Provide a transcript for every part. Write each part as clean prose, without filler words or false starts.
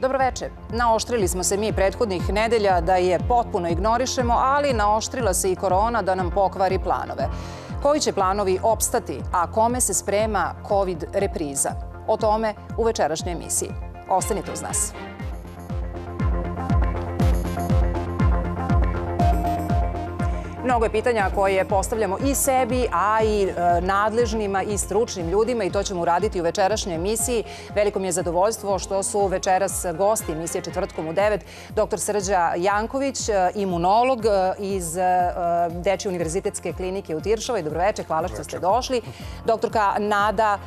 Dobroveče. Naoštrili smo se mi prethodnih nedelja da je potpuno ignorišemo, ali naoštrila se i korona da nam pokvari planove. Koji će planovi opstati, a kome se sprema COVID repriza? O tome u večerašnjoj emisiji. Ostanite uz nas. Mnogo je pitanja koje postavljamo i sebi, a i nadležnima i stručnim ljudima i to ćemo uraditi u večerašnjoj emisiji. Veliko mi je zadovoljstvo što su večeras gosti emisije Četvrtkom u 9 dr. Srđa Janković, imunolog iz Dečje univerzitetske klinike u Tiršovoj. Dobroveče, hvala što ste došli. Doktorka Nada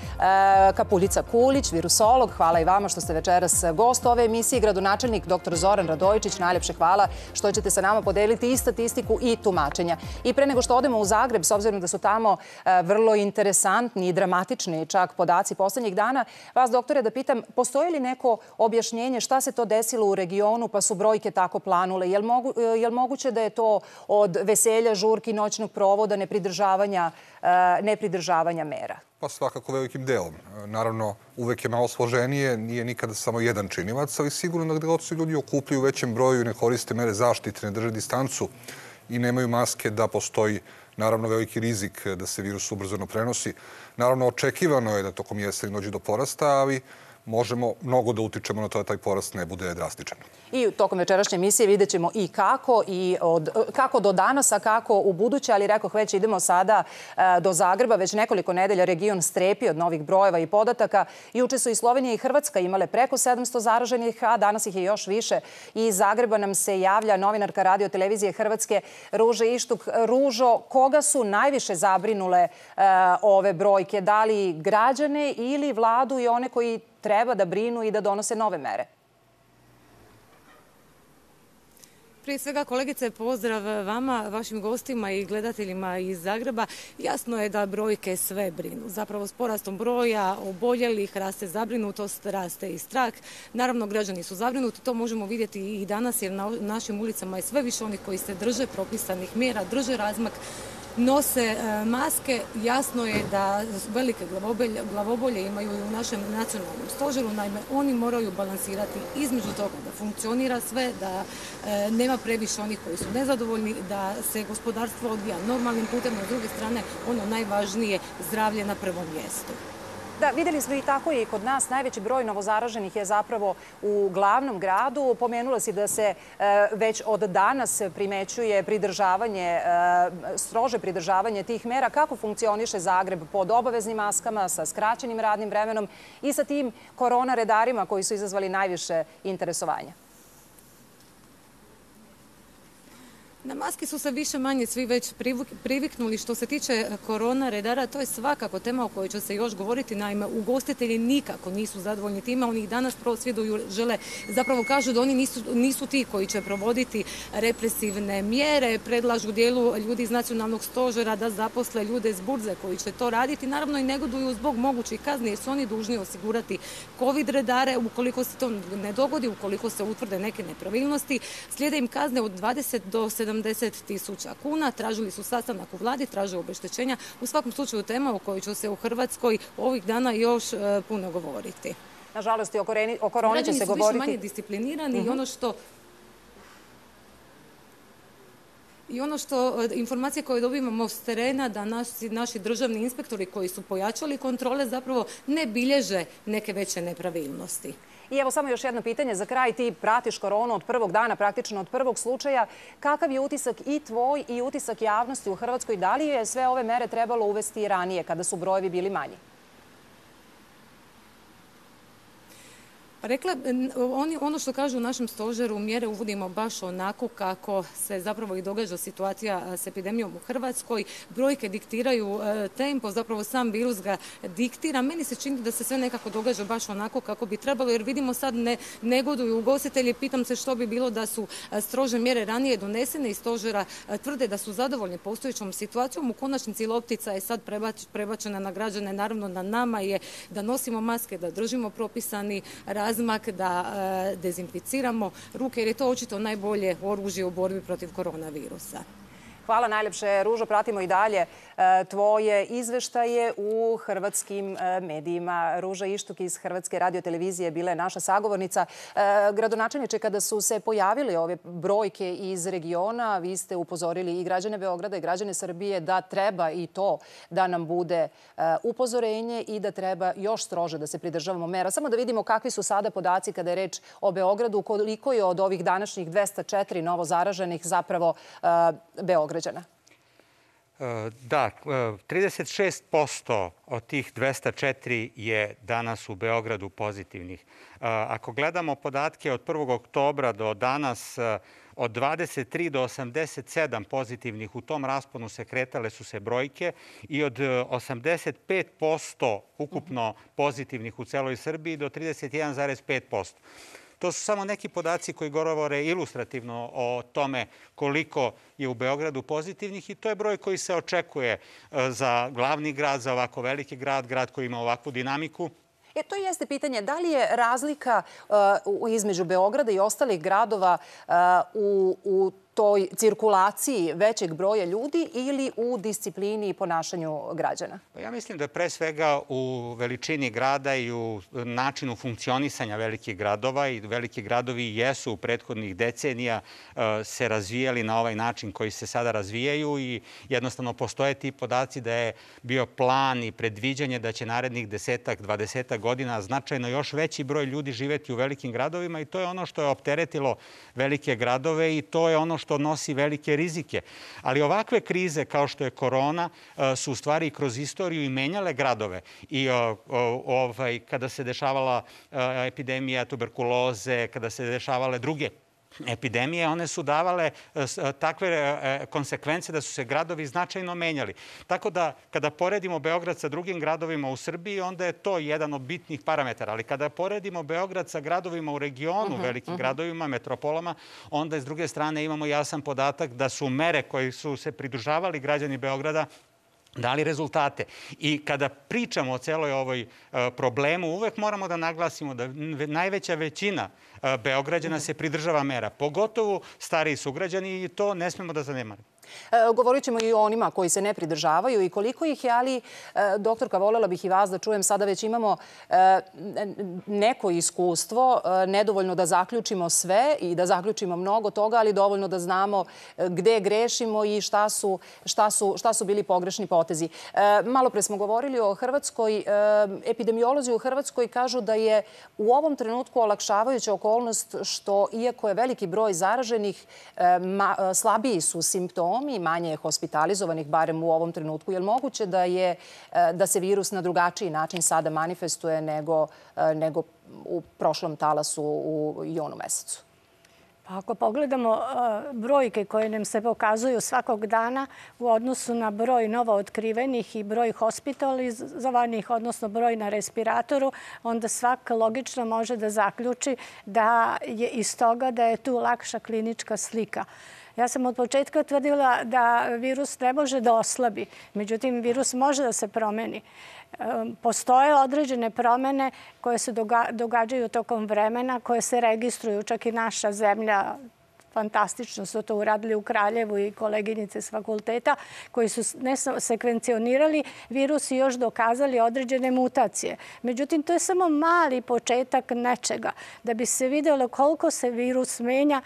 Kapuljica-Kulić, virusolog, hvala i vama što ste večeras gost ove emisije. Gradonačelnik dr. Zoran Radojičić, najlepše hvala što ćete sa nama podeliti i statistiku i tumačenja. I pre nego što odemo u Zagreb, s obzirom da su tamo vrlo interesantni i dramatični čak podaci poslednjih dana, vas, doktore, da pitam, postoji li neko objašnjenje šta se to desilo u regionu pa su brojke tako planule? Je li moguće da je to od veselja, žurki, noćnog provoda, nepridržavanja mera? Pa svakako velikim delom. Naravno, uvek je malo složenije, nije nikada samo jedan činilac, ali sigurno da gde god se ljudi okupljaju u većem broju i ne koriste mere zaštite, ne drže distancu i nemaju maske, da postoji naravno veliki rizik da se virus ubrzano prenosi. Naravno, očekivano je da tokom jeseni dođe do porasta, ali možemo mnogo da utičemo na to da taj porast ne bude drastičan. I tokom večerašnje emisije vidjet ćemo i kako do danas, a kako u buduće, ali rekoh već idemo sada do Zagreba. Već nekoliko nedelja region strepi od novih brojeva i podataka. Juče su i Slovenija i Hrvatska imale preko 700 zaraženih, a danas ih je još više. I iz Zagreba nam se javlja novinarka Radio televizije Hrvatske Ruža Ištuk. Ružo, koga su najviše zabrinule ove brojke? Da li građane ili vladu i one koji treba da brinu i da donose nove mere? Prije svega, kolegice, pozdrav vama, vašim gostima i gledateljima iz Zagreba. Jasno je da brojke sve brinu. Zapravo s porastom broja oboljelih raste zabrinutost, raste i strah. Naravno, građani su zabrinuti, to možemo vidjeti i danas jer na našim ulicama je sve više onih koji se drže propisanih mjera, drže razmak, nose maske. Jasno je da velike glavobolje imaju i u našem nacionalnom stožeru. Naime, oni moraju balansirati između toga da funkcionira sve, da nema previše onih koji su nezadovoljni, da se gospodarstvo odvija normalnim putem, a s druge strane ono najvažnije, zdravlje na prvom mjestu. Da, vidjeli smo i tako i kod nas. Najveći broj novozaraženih je zapravo u glavnom gradu. Pomenula si da se već od danas primećuje strože pridržavanje tih mera. Kako funkcioniše Zagreb pod obaveznim maskama, sa skraćenim radnim vremenom i sa tim korona redarima koji su izazvali najviše interesovanja? Na maske su se više manje svi već priviknuli. Što se tiče korona redara, to je svakako tema o kojoj će se još govoriti. Naime, ugostitelji nikako nisu zadovoljni time. Oni ih danas prosvjeduju, zapravo kažu da oni nisu ti koji će provoditi represivne mjere. Predlažu dijelu ljudi iz nacionalnog stožera da zaposle ljude iz burze koji će to raditi. Naravno i negoduju zbog mogućih kazni jer su oni dužni osigurati COVID redare. Ukoliko se to ne dogodi, ukoliko se utvrde neke nepravilnosti, slijede im kazne od 20 do 70.000 kuna. Tražili su sastanak u vladi, traže obeštećenja. U svakom slučaju tema o kojoj će se u Hrvatskoj ovih dana još puno govoriti. Nažalost, i o koroni će se govoriti. Građani su više manje disciplinirani i ono što informacije koje dobivamo s terena da naši državni inspektori koji su pojačali kontrole zapravo ne bilježe neke veće nepravilnosti. I evo samo još jedno pitanje za kraj. Ti pratiš koronu od prvog dana, praktično od prvog slučaja. Kakav je utisak i tvoj i utisak javnosti u Hrvatskoj? Da li je sve ove mere trebalo uvesti i ranije kada su brojevi bili manji? Rekla, ono što kažu u našem stožeru, mjere uvodimo baš onako kako se zapravo i događa situacija s epidemijom u Hrvatskoj. Brojke diktiraju tempo, zapravo sam virus ga diktira. Meni se čini da se sve nekako događa baš onako kako bi trebalo, jer vidimo sad negoduju ugostitelji. Pitam se što bi bilo da su strože mjere ranije donesene i stožera tvrde da su zadovoljni postojećom situacijom. U konačnici loptica je sad prebačena na građane. Naravno na nama je da nosimo maske, da držimo propisani razmak, da dezinficiramo ruke jer je to očito najbolje oružje u borbi protiv koronavirusa. Hvala najlepše, Ružo. Pratimo i dalje tvoje izveštaje u hrvatskim medijima. Ruža Ištuk iz Hrvatske radiotelevizije bila je naša sagovornica. Gradonačelniče, kada su se pojavile ove brojke iz regiona, vi ste upozorili i građane Beograda i građane Srbije da treba i to da nam bude upozorenje i da treba još strože da se pridržavamo mera. Samo da vidimo kakvi su sada podaci kada je reč o Beogradu, koliko je od ovih današnjih 204 novo zaraženih zapravo Beograđana. Da, 36% od tih 204 je danas u Beogradu pozitivnih. Ako gledamo podatke od 1. oktobra do danas, od 23 do 87 pozitivnih u tom rasponu se kretale su se brojke i od 85% ukupno pozitivnih u celoj Srbiji do 31,5%. To su samo neki podaci koji govore ilustrativno o tome koliko je u Beogradu pozitivnih i to je broj koji se očekuje za glavni grad, za ovako veliki grad, grad koji ima ovakvu dinamiku. To jeste pitanje. Da li je razlika između Beograda i ostalih gradova u toj cirkulaciji većeg broja ljudi ili u disciplini i ponašanju građana? Ja mislim da pre svega u veličini grada i u načinu funkcionisanja velikih gradova i veliki gradovi jesu u prethodnih decenija se razvijali na ovaj način koji se sada razvijaju i jednostavno postoje ti podaci da je bio plan i predviđanje da će narednih 10-20 godina značajno još veći broj ljudi živeti u velikim gradovima i to je ono što je opteretilo velike gradove i to je ono što nosi velike rizike. Ali ovakve krize kao što je korona su u stvari kroz istoriju i menjale gradove. I kada se dešavala epidemija tuberkuloze, kada se dešavale druge epidemije, one su davale takve konsekvence da su se gradovi značajno menjali. Tako da kada poredimo Beograd sa drugim gradovima u Srbiji, onda je to jedan od bitnih parametara. Ali kada poredimo Beograd sa gradovima u regionu, velikim gradovima, metropolama, onda s druge strane imamo jasan podatak da su mere koje su se pridržavali građani Beograda dali rezultate. I kada pričamo o celoj ovoj problemu, uvek moramo da naglasimo da najveća većina Beograđana se pridržava mera, pogotovo stariji sugrađani i to ne smemo da zanemarimo. Govorit ćemo i o onima koji se ne pridržavaju i koliko ih je, ali doktorka, voljela bih i vas da čujem. Sada već imamo neko iskustvo, nedovoljno da zaključimo sve i da zaključimo mnogo toga, ali dovoljno da znamo gde grešimo i šta su bili pogrešni potezi. Malo pre smo govorili o Hrvatskoj. Epidemiolozi u Hrvatskoj kažu da je u ovom trenutku olakšavajuća okolnost što, iako je veliki broj zaraženih, slabiji su simptomi, manje je hospitalizovanih, barem u ovom trenutku. Je li moguće da se virus na drugačiji način sada manifestuje nego u prošlom talasu u junu mesecu? Pa ako pogledamo brojke koje nam se pokazuju svakog dana u odnosu na broj novootkrivenih i broj hospitalizovanih, odnosno broj na respiratoru, onda svak logično može da zaključi da je iz toga da je tu lakša klinička slika. Ja sam od početka tvrdila da virus ne može da oslabi, međutim virus može da se promeni. Postoje određene promene koje se događaju tokom vremena, koje se registruju, čak i naša zemlja, fantastično su to uradili u Kraljevu i koleginice s fakulteta, koji su ne sekvencionirali virus i još dokazali određene mutacije. Međutim, to je samo mali početak nečega. Da bi se vidjelo koliko se virus menja,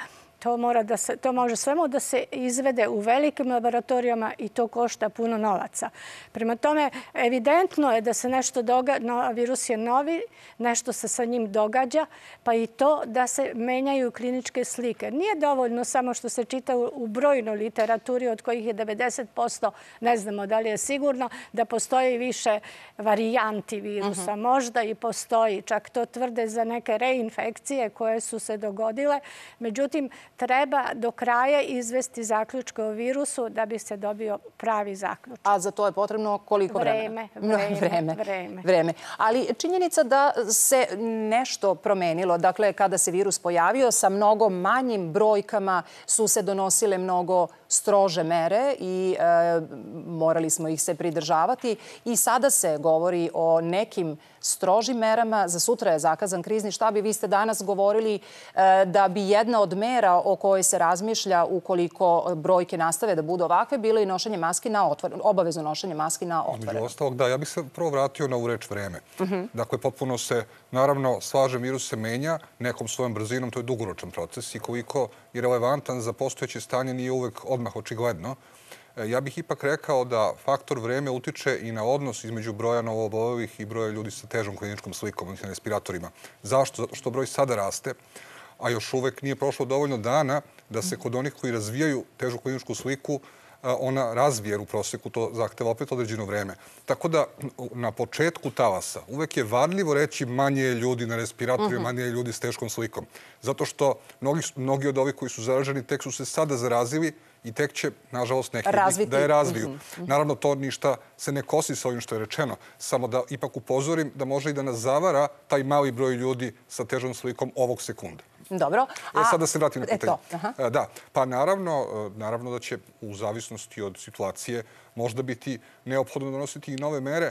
to može svemu da se izvede u velikim laboratorijama i to košta puno novaca. Prema tome, evidentno je da se nešto događa, virus je novi, nešto se sa njim događa, pa i to da se menjaju kliničke slike. Nije dovoljno samo što se čita u brojnoj literaturi, od kojih je 90%, ne znamo da li je sigurno, da postoji više varijanti virusa. Možda i postoji, čak to tvrde za neke reinfekcije koje su se dogodile. Međutim, treba do kraja izvesti zaključke o virusu da bi se dobio pravi zaključak. A za to je potrebno koliko vremena? Vreme. Ali činjenica da se nešto promenilo, dakle kada se virus pojavio, sa mnogo manjim brojkama su se donosile mnogo strože mere i morali smo ih se pridržavati. I sada se govori o nekim strožim merama. Za sutra je zakazan krizni štab i vi ste danas govorili da bi jedna od mera o kojoj se razmišlja ukoliko brojke nastave da budu ovakve bilo i nošenje maski na otvorenom, obavezno nošenje maski na otvorenom. Među ostalog, da, ja bih se prvo vratio na ovu reč vreme. Dakle, potpuno se, naravno, slažem, virus se menja nekom svojom brzinom, to je dugoročan proces i koliko je relevantan za postojeće stanje nije uvek odmah očigledno. Ja bih ipak rekao da faktor vreme utiče i na odnos između broja novoobolelih i broja ljudi sa težom kliničkom slikom, odnosno respiratorima. Zašto? Zato što broj sada raste, a još uvek nije prošlo dovoljno dana da se kod onih koji razvijaju težu kliničku sliku ona razvije, jer u proseku to zahteva opet određeno vreme. Tako da na početku talasa uvek je varljivo reći manje je ljudi na respiratorima, manje je ljudi s teškom slikom. Zato što mnogi od ovih koji su zaraženi tek su se sada zarazili i tek će, nažalost, neki da je razviju. Naravno, to ništa se ne kosi sa ovim što je rečeno. Samo da ipak upozorim da može i da nas zavara taj mali broj ljudi sa težom slikom ovog sekunda. Dobro. Sad da se vratim na pitanje. Da, pa naravno da će u zavisnosti od situacije možda biti neophodno donositi i nove mere.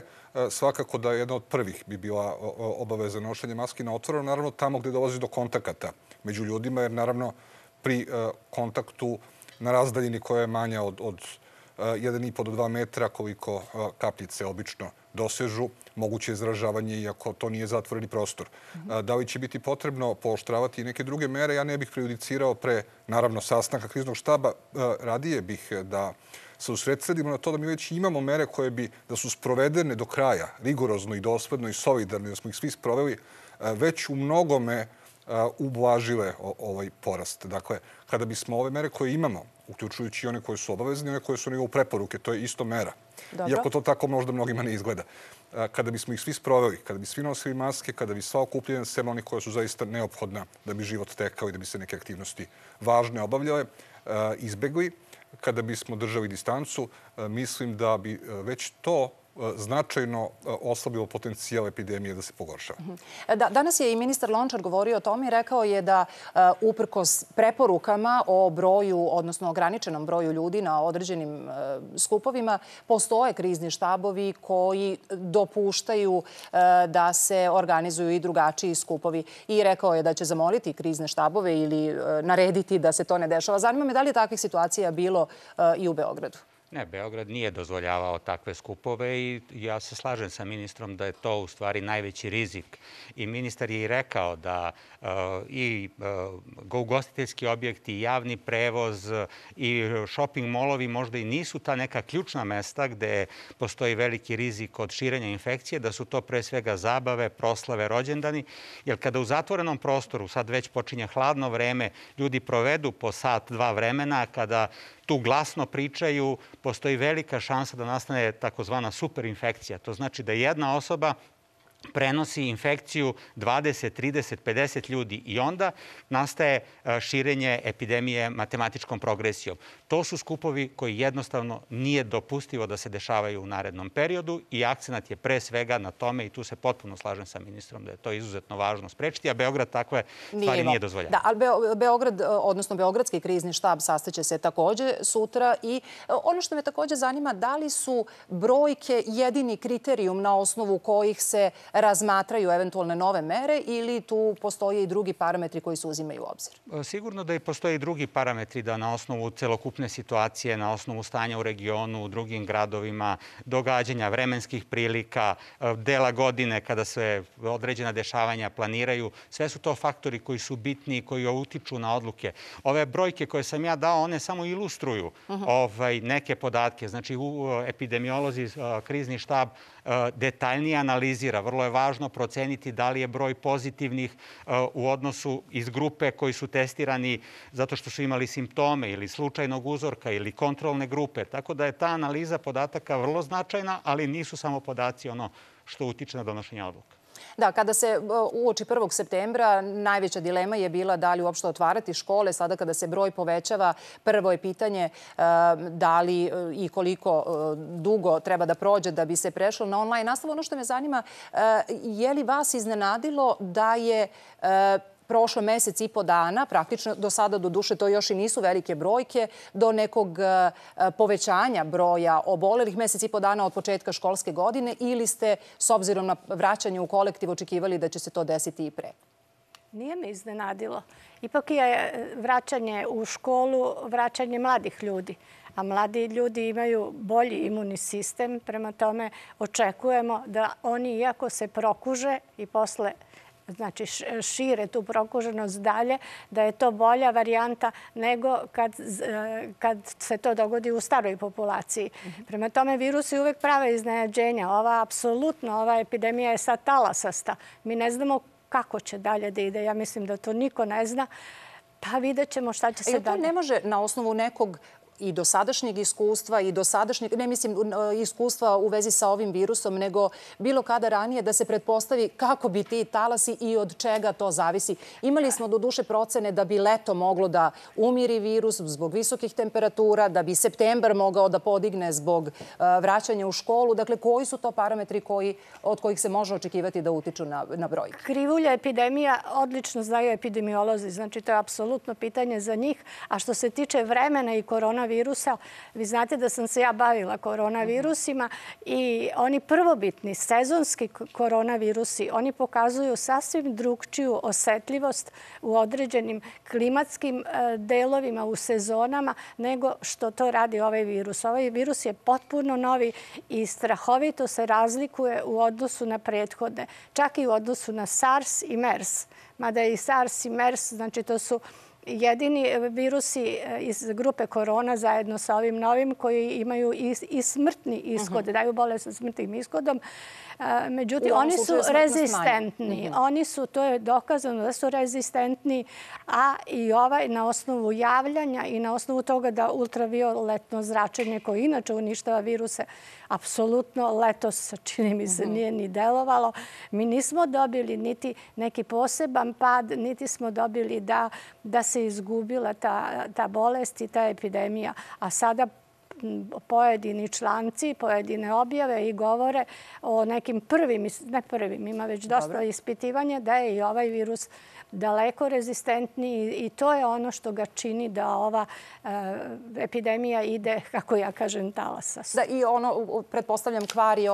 Svakako da jedna od prvih bi bila obaveza nošenja maski na otvorenom, naravno tamo gde dolazi do kontakata među ljudima, jer naravno pri kontaktu na razdaljini koja je manja od 1,5 do 2 metra, koliko kapljice obično dosežu, moguće je izražavanje, iako to nije zatvoreni prostor. Da li će biti potrebno pooštravati i neke druge mere, ja ne bih prejudicirao pre, naravno, sastanka kriznog štaba. Radije bih da se usredsredimo na to da mi već imamo mere koje bi, da su sprovedene do kraja, rigorozno i dosledno i solidarno, da smo ih svi sproveli, već u mnogome ublažile ovaj porast. Dakle, kada bismo ove mere koje imamo, uključujući i one koje su obavezne i one koje su nivou preporuke, to je isto mera. Iako to tako možda mnogima ne izgleda. Kada bismo ih svi sproveli, kada bi svi nosili maske, kada bi sva okupljena, sem onih koja su zaista neophodna da bi život tekao i da bi se neke aktivnosti važne obavljale, izbegli, kada bismo držali distancu, mislim da bi već to značajno oslabilo potencijal epidemije da se pogoršava. Danas je i ministar Lončar govorio o tome i rekao je da uprkos preporukama o broju, odnosno ograničenom broju ljudi na određenim skupovima, postoje krizni štabovi koji dopuštaju da se organizuju i drugačiji skupovi. I rekao je da će zamoliti krizne štabove ili narediti da se to ne dešava. Zanima me da li je takvih situacija bilo i u Beogradu? Ne, Beograd nije dozvoljavao takve skupove i ja se slažem sa ministrom da je to u stvari najveći rizik. I ministar je i rekao da i ugostiteljski objekti, i javni prevoz i shopping molovi možda i nisu ta neka ključna mesta gde postoji veliki rizik od širenja infekcije, da su to pre svega zabave, proslave, rođendani. Jer kada u zatvorenom prostoru, sad već počinje hladno vreme, ljudi provedu po sat, 2 vremena, kada tu glasno pričaju, postoji velika šansa da nastane takozvana superinfekcija. To znači da jedna osoba prenosi infekciju 20, 30, 50 ljudi i onda nastaje širenje epidemije matematičkom progresijom. To su skupovi koji jednostavno nije dopustivo da se dešavaju u narednom periodu i akcenat je pre svega na tome i tu se potpuno slažem sa ministrom da je to izuzetno važno sprečiti, a Beograd takve stvari nije dozvoljava. Da, ali Beograd, odnosno Beogradski krizni štab sastaće se takođe sutra i ono što me takođe zanima, da li su brojke jedini kriterijum na osnovu kojih se razmatraju eventualne nove mere ili tu postoje i drugi parametri koji se uzimaju u obzir? Sigurno da i postoje i drugi parametri da na osnovu celokupne situacije, na osnovu stanja u regionu, u drugim gradovima, događanja, vremenskih prilika, dela godine kada se određena dešavanja planiraju, sve su to faktori koji su bitni i koji utiču na odluke. Ove brojke koje sam ja dao, one samo ilustruju neke podatke. Znači, epidemiolozi, krizni štab detaljnije analizira. Vrlo je važno proceniti da li je broj pozitivnih u odnosu iz grupe koji su testirani zato što su imali simptome ili slučajnog uzorka ili kontrolne grupe. Tako da je ta analiza podataka vrlo značajna, ali nisu samo podaci ono što utiče na donošenje odluka. Da, kada se uoči 1. septembra najveća dilema je bila da li uopšte otvarati škole. Sada kada se broj povećava, prvo je pitanje da li i koliko dugo treba da prođe da bi se prešlo na online nastavu. Ono što me zanima, je li vas iznenadilo da je prošlo mesec i po dana, praktično do sada, do duše, to još i nisu velike brojke, do nekog povećanja broja obolelih mesec i po dana od početka školske godine, ili ste, s obzirom na vraćanje u kolektiv, očekivali da će se to desiti i pre? Nije me iznenadilo. Ipak je vraćanje u školu vraćanje mladih ljudi. A mladi ljudi imaju bolji imunni sistem. Prema tome očekujemo da oni, iako se prokuže i posle šire tu prokuženost dalje, da je to bolja varijanta nego kad se to dogodi u staroj populaciji. Prema tome, virusi uvek prave iznenađenja. Ova epidemija je sad talasasta. Mi ne znamo kako će dalje da ide. Ja mislim da to niko ne zna. Pa vidjet ćemo šta će se dalje. To ne može na osnovu nekog i dosadašnjeg iskustva i dosadašnjeg, ne mislim iskustva u vezi sa ovim virusom, nego bilo kada ranije da se pretpostavi kako bi ti talasi i od čega to zavisi. Imali smo do duše procene da bi leto moglo da umiri virus zbog visokih temperatura, da bi septembar mogao da podigne zbog vraćanja u školu. Dakle, koji su to parametri od kojih se može očekivati da utiču na broj? Krivulja epidemija odlično znaju epidemiolozi. Znači, to je apsolutno pitanje za njih. A što se tiče vremena i koronavirusa, vi znate da sam se ja bavila koronavirusima i oni prvobitni sezonski koronavirusi, oni pokazuju sasvim drugčiju osetljivost u određenim klimatskim delovima u sezonama nego što to radi ovaj virus. Ovaj virus je potpuno novi i strahovito se razlikuje u odnosu na prethodne, čak i u odnosu na SARS i MERS. Mada i SARS i MERS, znači to su jedini virusi iz grupe korona zajedno sa ovim novim koji imaju i smrtni ishod, daju bolest sa smrtnim ishodom. Međutim, oni su rezistentni. To je dokazano da su rezistentni, a i ovaj na osnovu javljanja i na osnovu toga da ultravioletno zračenje koje inače uništava viruse, apsolutno letos, čini mi se, nije ni delovalo. Mi nismo dobili niti neki poseban pad, niti smo dobili da se izgubila ta bolest i ta epidemija. A sada pojedini članci, pojedine objave i govore o nekim prvim, ima već dosta ispitivanja da je i ovaj virus daleko rezistentniji i to je ono što ga čini da ova epidemija ide, kako ja kažem, talasas. Da, i ono, pretpostavljam, kvari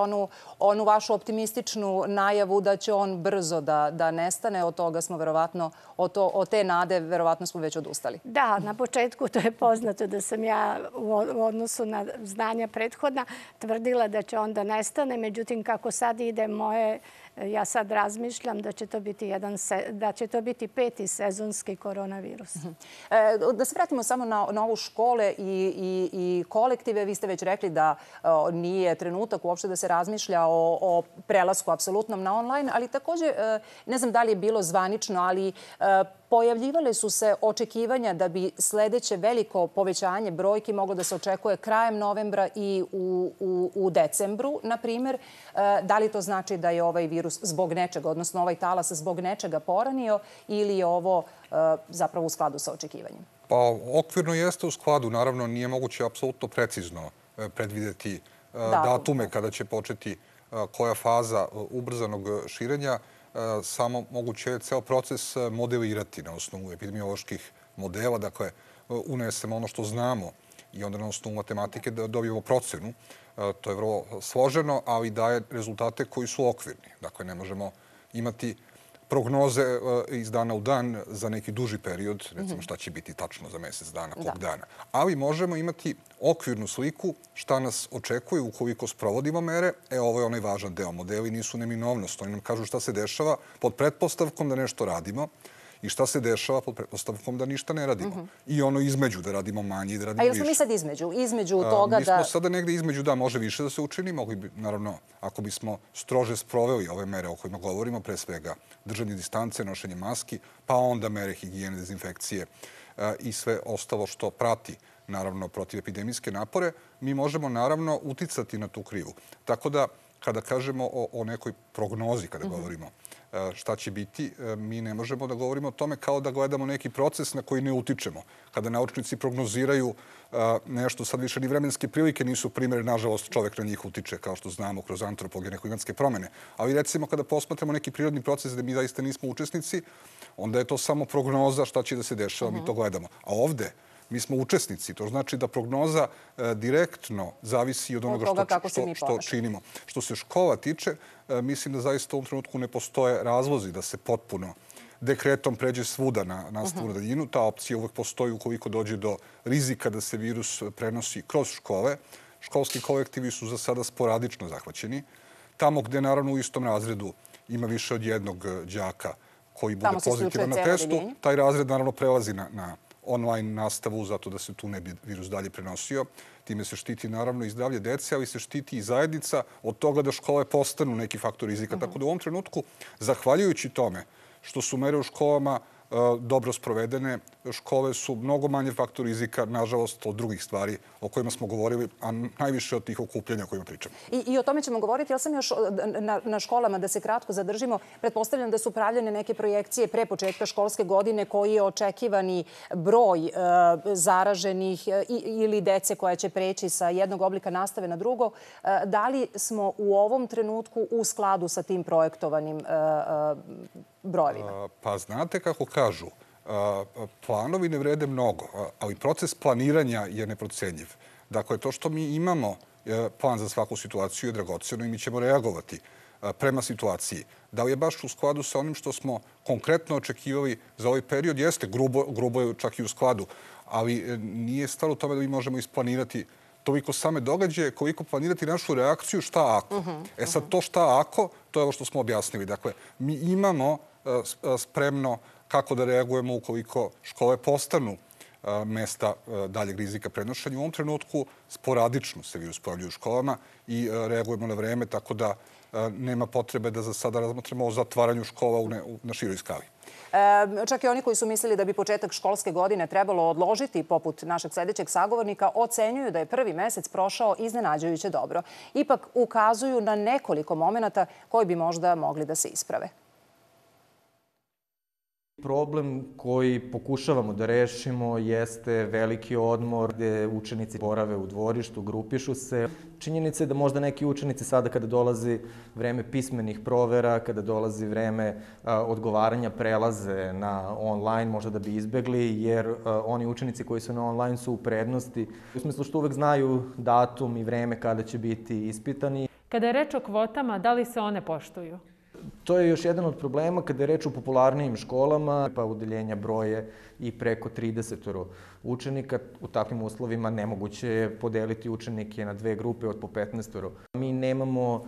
onu vašu optimističnu najavu da će on brzo da nestane. Od toga smo verovatno, od te nade verovatno smo već odustali. Da, na početku to je poznato da sam ja u odnosu na znanja prethodna tvrdila da će on da nestane. Međutim, kako sad ide ja sad razmišljam da će to biti 5. sezonski koronavirus. Da se vratimo samo na ovu škole i kolektive. Vi ste već rekli da nije trenutak uopšte da se razmišlja o prelasku apsolutnom na online, ali takođe, ne znam da li je bilo zvanično, ali pojavljivale su se očekivanja da bi sledeće veliko povećanje brojki moglo da se očekuje krajem novembra i u decembru, na primjer. Da li to znači da je ovaj virus zbog nečega, odnosno ovaj talas zbog nečega poranio ili je ovo zapravo u skladu sa očekivanjem? Pa okvirno jeste u skladu. Naravno, nije moguće apsolutno precizno predvideti datume kada će početi koja faza ubrzanog širenja. Samo moguće je ceo proces modelirati na osnovu epidemioloških modela. Dakle, unesemo ono što znamo i onda na osnovu matematike da dobijemo procenu. To je vrlo složeno, ali daje rezultate koji su okvirni. Dakle, ne možemo imati prognoze iz dana u dan za neki duži period, recimo šta će biti tačno za mesec dana, kog dana. Ali možemo imati okvirnu sliku šta nas očekuje ukoliko sprovodimo mere. Ovo je onaj važan deo. Modeli nisu neminovnost. Oni nam kažu šta se dešava pod pretpostavkom da nešto radimo i šta se dešava pod pretpostavkom da ništa ne radimo. I ono između, da radimo manje i da radimo više. A jel smo mi sad između? Između toga da... Mi smo sada negde između, da, može više da se učini. Mogli bi, naravno, ako bismo strože sproveli ove mere o kojima govorimo, pre svega držanje distance, nošenje maski, pa onda mere higijene, dezinfekcije i sve ostalo što prati, naravno, protivepidemijske napore, mi možemo, naravno, uticati na tu krivu. Tako da, kada kažemo o nekoj prognozi, kada govorimo šta će biti, mi ne možemo da govorimo o tome kao da gledamo neki proces na koji ne utičemo. Kada naučnici prognoziraju nešto, sad više ni vremenske prilike nisu primjer, nažalost čovek na njih utiče, kao što znamo, kroz antropogene klimatske promene. Ali recimo kada posmatramo neki prirodni proces gde mi zaista nismo učesnici, onda je to samo prognoza šta će da se dešava, mi to gledamo. A ovde mi smo učesnici. To znači da prognoza direktno zavisi od onoga što činimo. Što se škola tiče, mislim da zaista u ovom trenutku ne postoje razlozi da se potpuno dekretom pređe svuda na nastavu na daljinu. Ta opcija uvek postoji ukoliko dođe do rizika da se virus prenosi kroz škole. Školski kolektivi su za sada sporadično zahvaćeni. Tamo gde, naravno, u istom razredu ima više od jednog đaka koji bude pozitivan na testu, taj razred, naravno, prelazi na online nastavu zato da se tu ne bi virus dalje prenosio. Time se štiti, naravno, i zdravlje dece, ali se štiti i zajednica od toga da škole postanu neki faktor rizika. Tako da u ovom trenutku, zahvaljujući tome što su mere u školama dobro sprovedene, škole su mnogo manje faktor rizika, nažalost, od drugih stvari o kojima smo govorili, a najviše od tih okupljanja o kojima pričamo. I o tome ćemo govoriti. Ja sam još na školama, da se kratko zadržimo, pretpostavljam da su pravljene neke projekcije pre početka školske godine koji je očekivani broj zaraženih ili dece koja će preći sa jednog oblika nastave na drugo. Da li smo u ovom trenutku u skladu sa tim projektovanim brojevima? Pa znate kako kažu, planovi ne vrede mnogo, ali proces planiranja je neprocenjiv. Dakle, to što mi imamo plan za svaku situaciju je dragoceno i mi ćemo reagovati prema situaciji. Da li je baš u skladu sa onim što smo konkretno očekivali za ovaj period? Jeste, grubo je čak i u skladu, ali nije stvar u tome da mi možemo isplanirati toliko same događaje, koliko planirati našu reakciju šta ako. Sad, to šta ako, to je ovo što smo objasnili. Dakle, mi imamo spremno kako da reagujemo ukoliko škole postanu mesta daljeg rizika prenošenja. U ovom trenutku sporadično se virus pojavljuje u školama i reagujemo na vreme, tako da nema potrebe da za sada razmotrimo o zatvaranju škola na široj skali. Čak i oni koji su mislili da bi početak školske godine trebalo odložiti, poput našeg sledećeg sagovornika, ocenjuju da je prvi mesec prošao iznenađujuće dobro. Ipak ukazuju na nekoliko momenata koji bi možda mogli da se isprave. Problem koji pokušavamo da rešimo jeste veliki odmor gde učenici borave u dvorištu, grupišu se. Činjenica je da možda neki učenici sada kada dolazi vreme pismenih provera, kada dolazi vreme odgovaranja prelaze na online, možda da bi izbegli, jer oni učenici koji su na online su u prednosti. U smislu što uvek znaju datum i vreme kada će biti ispitani. Kada je reč o kvotama, da li se one poštuju? To je još jedan od problema kada je reč o popularnijim školama, pa udeljenja broje i preko 30 učenika. U takvim uslovima nemoguće je podeliti učenike na dve grupe od po 15. Mi nemamo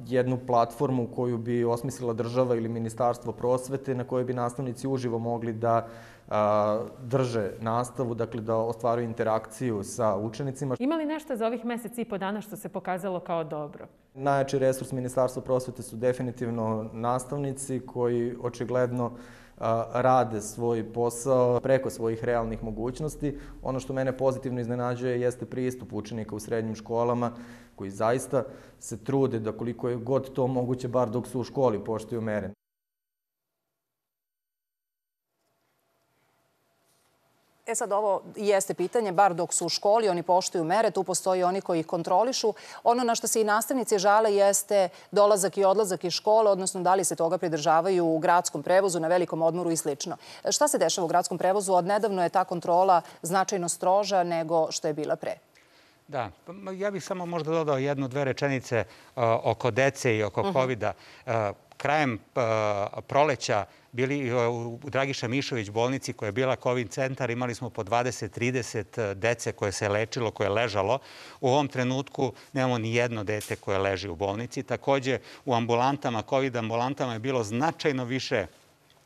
jednu platformu koju bi osmislila država ili Ministarstvo prosvete na kojoj bi nastavnici uživo mogli da drže nastavu, dakle da ostvaruju interakciju sa učenicima. Ima li nešto za ovih mesec i po dana što se pokazalo kao dobro? Najjači resurs Ministarstva prosvete su definitivno nastavnici koji očigledno rade svoj posao preko svojih realnih mogućnosti. Ono što mene pozitivno iznenađuje jeste pristup učenika u srednjim školama koji zaista se trude da koliko je god to moguće, bar dok su u školi, poštuju mere. Sad ovo jeste pitanje, bar dok su u školi, oni poštuju mere, tu postoji oni koji ih kontrolišu. Ono na što se i nastavnici žale jeste dolazak i odlazak iz škole, odnosno da li se toga pridržavaju u gradskom prevozu, na velikom odmoru i sl. Šta se dešava u gradskom prevozu? Odnedavno je ta kontrola značajno stroža nego što je bila pre. Da, ja bih samo možda dodao jednu, dve rečenice oko dece i oko COVID-a. Krajem proleća bili u Dragiša Mišović bolnici koja je bila COVID centar, imali smo po 20-30 dece koje se lečilo, koje je ležalo. U ovom trenutku nemamo ni jedno dete koje leži u bolnici. Takođe, u ambulantama, COVID ambulantama je bilo značajno više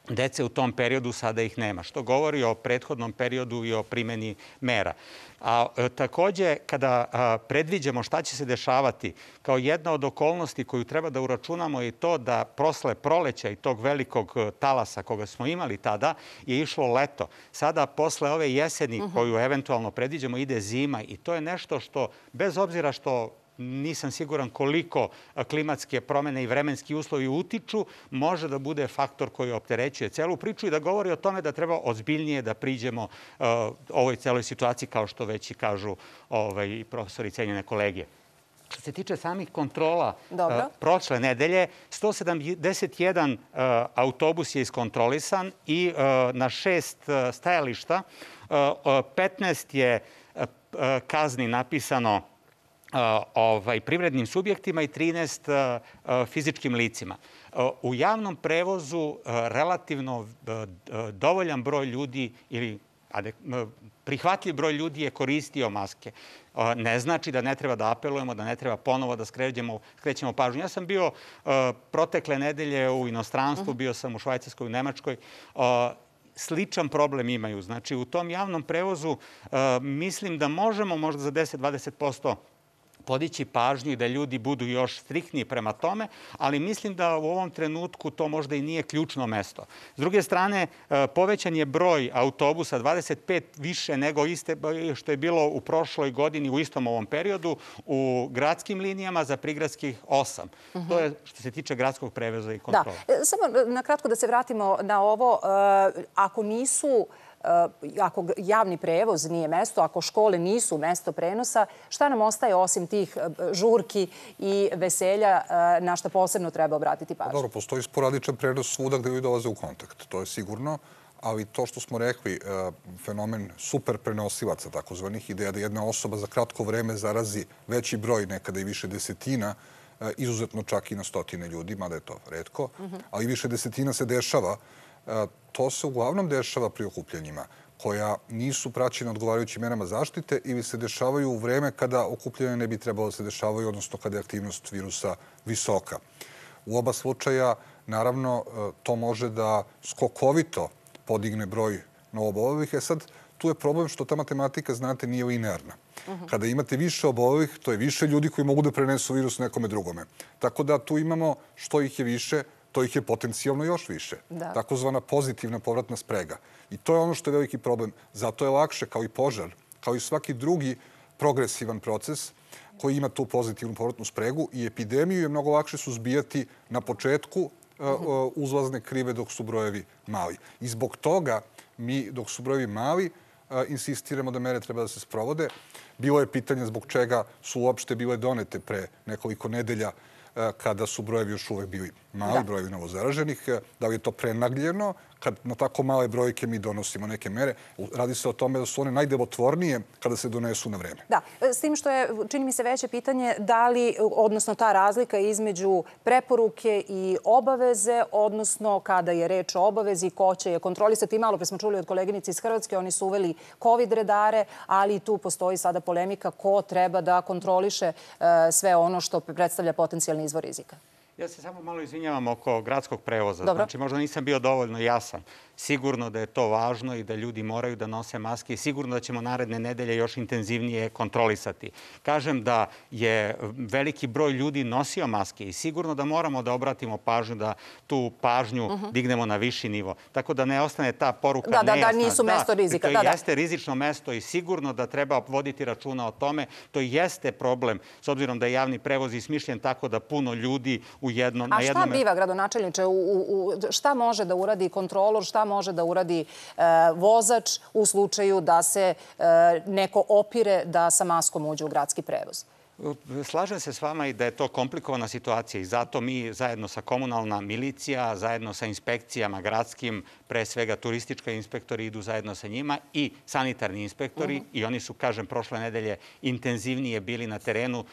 dece u tom periodu, sada ih nema, što govori o prethodnom periodu i o primjeni mera. A takođe, kada predviđamo šta će se dešavati, kao jedna od okolnosti koju treba da uračunamo je to da posle proleća i tog velikog talasa koga smo imali tada je išlo leto. Sada posle ove jeseni koju eventualno predviđamo ide zima i to je nešto što, bez obzira što nisam siguran koliko klimatske promene i vremenski uslovi utiču, može da bude faktor koji opterećuje celu priču i da govori o tome da treba ozbiljnije da priđemo ovoj celoj situaciji, kao što već i kažu profesori cenjene kolege. Što se tiče samih kontrola, prošle nedelje 171 autobus je iskontrolisan i na 6 stajališta 15 je kazni napisano privrednim subjektima i 13 fizičkim licima. U javnom prevozu relativno dovoljan broj ljudi ili prihvatljiv broj ljudi je koristio maske. Ne znači da ne treba da apelujemo, da ne treba ponovo da skrećemo pažnju. Ja sam bio protekle nedelje u inostranstvu, bio sam u Švajcarskoj, u Nemačkoj. Sličan problem imaju. Znači, u tom javnom prevozu mislim da možemo možda za 10-20% podići pažnju i da ljudi budu još striktniji prema tome, ali mislim da u ovom trenutku to možda i nije ključno mesto. S druge strane, povećan je broj autobusa, 25 više nego što je bilo u prošloj godini u istom ovom periodu, u gradskim linijama, za prigradskih 8. To je što se tiče gradskog prevoza i kontrola. Da, samo na kratko da se vratimo na ovo. Ako javni prevoz nije mesto, ako škole nisu mesto prenosa, šta nam ostaje osim tih žurki i veselja na šta posebno treba obratiti pažnju? Dobro, postoji sporadičan prenos svuda gde ljudi dolaze u kontakt, to je sigurno, ali to što smo rekli, fenomen super prenosilaca, takozvanih ideja da jedna osoba za kratko vreme zarazi veći broj, nekada i više desetina, izuzetno čak i na stotine ljudi, mada je to retko, ali više desetina se dešava. To se uglavnom dešava pri okupljanjima koja nisu praćena odgovarajućim merama zaštite ili se dešavaju u vreme kada okupljanja ne bi trebalo da se dešavaju, odnosno kada je aktivnost virusa visoka. U oba slučaja, naravno, to može da skokovito podigne broj novoobolelih. Sad, tu je problem što ta matematika, znate, nije linearna. Kada imate više obolelih, to je više ljudi koji mogu da prenesu virus nekome drugome. Tako da tu imamo što ih je više, to ih je potencijalno još više. Takozvana pozitivna povratna sprega. I to je ono što je veliki problem. Zato je lakše, kao i požar, kao i svaki drugi progresivan proces koji ima tu pozitivnu povratnu spregu i epidemiju je mnogo lakše suzbijati na početku uzlazne krive dok su brojevi mali. I zbog toga mi, dok su brojevi mali, insistiramo da mere treba da se sprovode. Bilo je pitanje zbog čega su uopšte bile donete pre nekoliko nedelja kada su brojevi još uvek bili mali, brojevi novozaraženih. Da li je to prenagljeno? Kad na tako male brojke mi donosimo neke mere, radi se o tome da su one najdelotvornije kada se donesu na vreme. Da, s tim što je, čini mi se, veće pitanje da li, odnosno ta razlika između preporuke i obaveze, odnosno kada je reč o obavezi, ko će je kontrolisati. Malo pre smo čuli od koleginice iz Hrvatske, oni su uveli COVID redare, ali tu postoji sada polemika ko treba da kontroliše sve ono što predstavlja potencijalni izvor rizika. Ja se samo malo izvinjavam oko gradskog prevoza. Znači, možda nisam bio dovoljno jasan. Sigurno da je to važno i da ljudi moraju da nose maske i sigurno da ćemo naredne nedelje još intenzivnije kontrolisati. Kažem da je veliki broj ljudi nosio maske i sigurno da moramo da obratimo pažnju, da tu pažnju dignemo na viši nivo. Tako da ne ostane ta poruka nejasna. Da nisu mesto rizika. To jeste rizično mesto i sigurno da treba voditi računa o tome. To jeste problem, s obzirom da je javni prevoz ismišljen tako da puno ljudi na jednom... A šta biva, gradonačelniče? Šta može da uradi kontrolor, šta može da uradi vozač u slučaju da se neko opire da sa maskom uđe u gradski prevoz? Slažem se s vama i da je to komplikovana situacija i zato mi zajedno sa komunalna milicija, zajedno sa inspekcijama gradskim, pre svega turistički inspektori idu zajedno sa njima i sanitarni inspektori i oni su, kažem, prošle nedelje intenzivnije bili na terenu.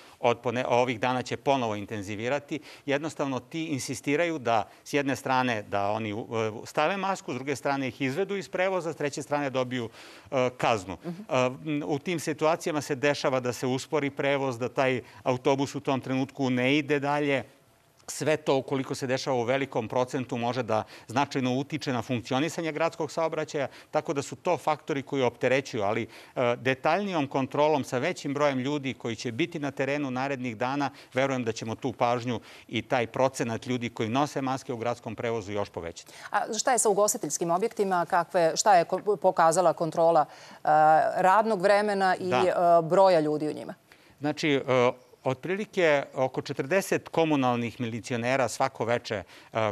Ovih dana će ponovo intenzivirati. Jednostavno ti insistiraju da s jedne strane da oni stave masku, s druge strane ih izvedu iz prevoza, s treće strane dobiju kaznu. U tim situacijama se dešava da se uspori prevoz, da taj autobus u tom trenutku ne ide dalje. Sve to, ukoliko se dešava u velikom procentu, može da značajno utiče na funkcionisanje gradskog saobraćaja, tako da su to faktori koji opterećuju, ali detaljnijom kontrolom sa većim brojem ljudi koji će biti na terenu narednih dana, verujem da ćemo tu pažnju i taj procenat ljudi koji nose maske u gradskom prevozu još povećati. A šta je sa ugostiteljskim objektima? Šta je pokazala kontrola radnog vremena i broja ljudi u njima? Znači, Otprilike oko 40 komunalnih milicionera svako veče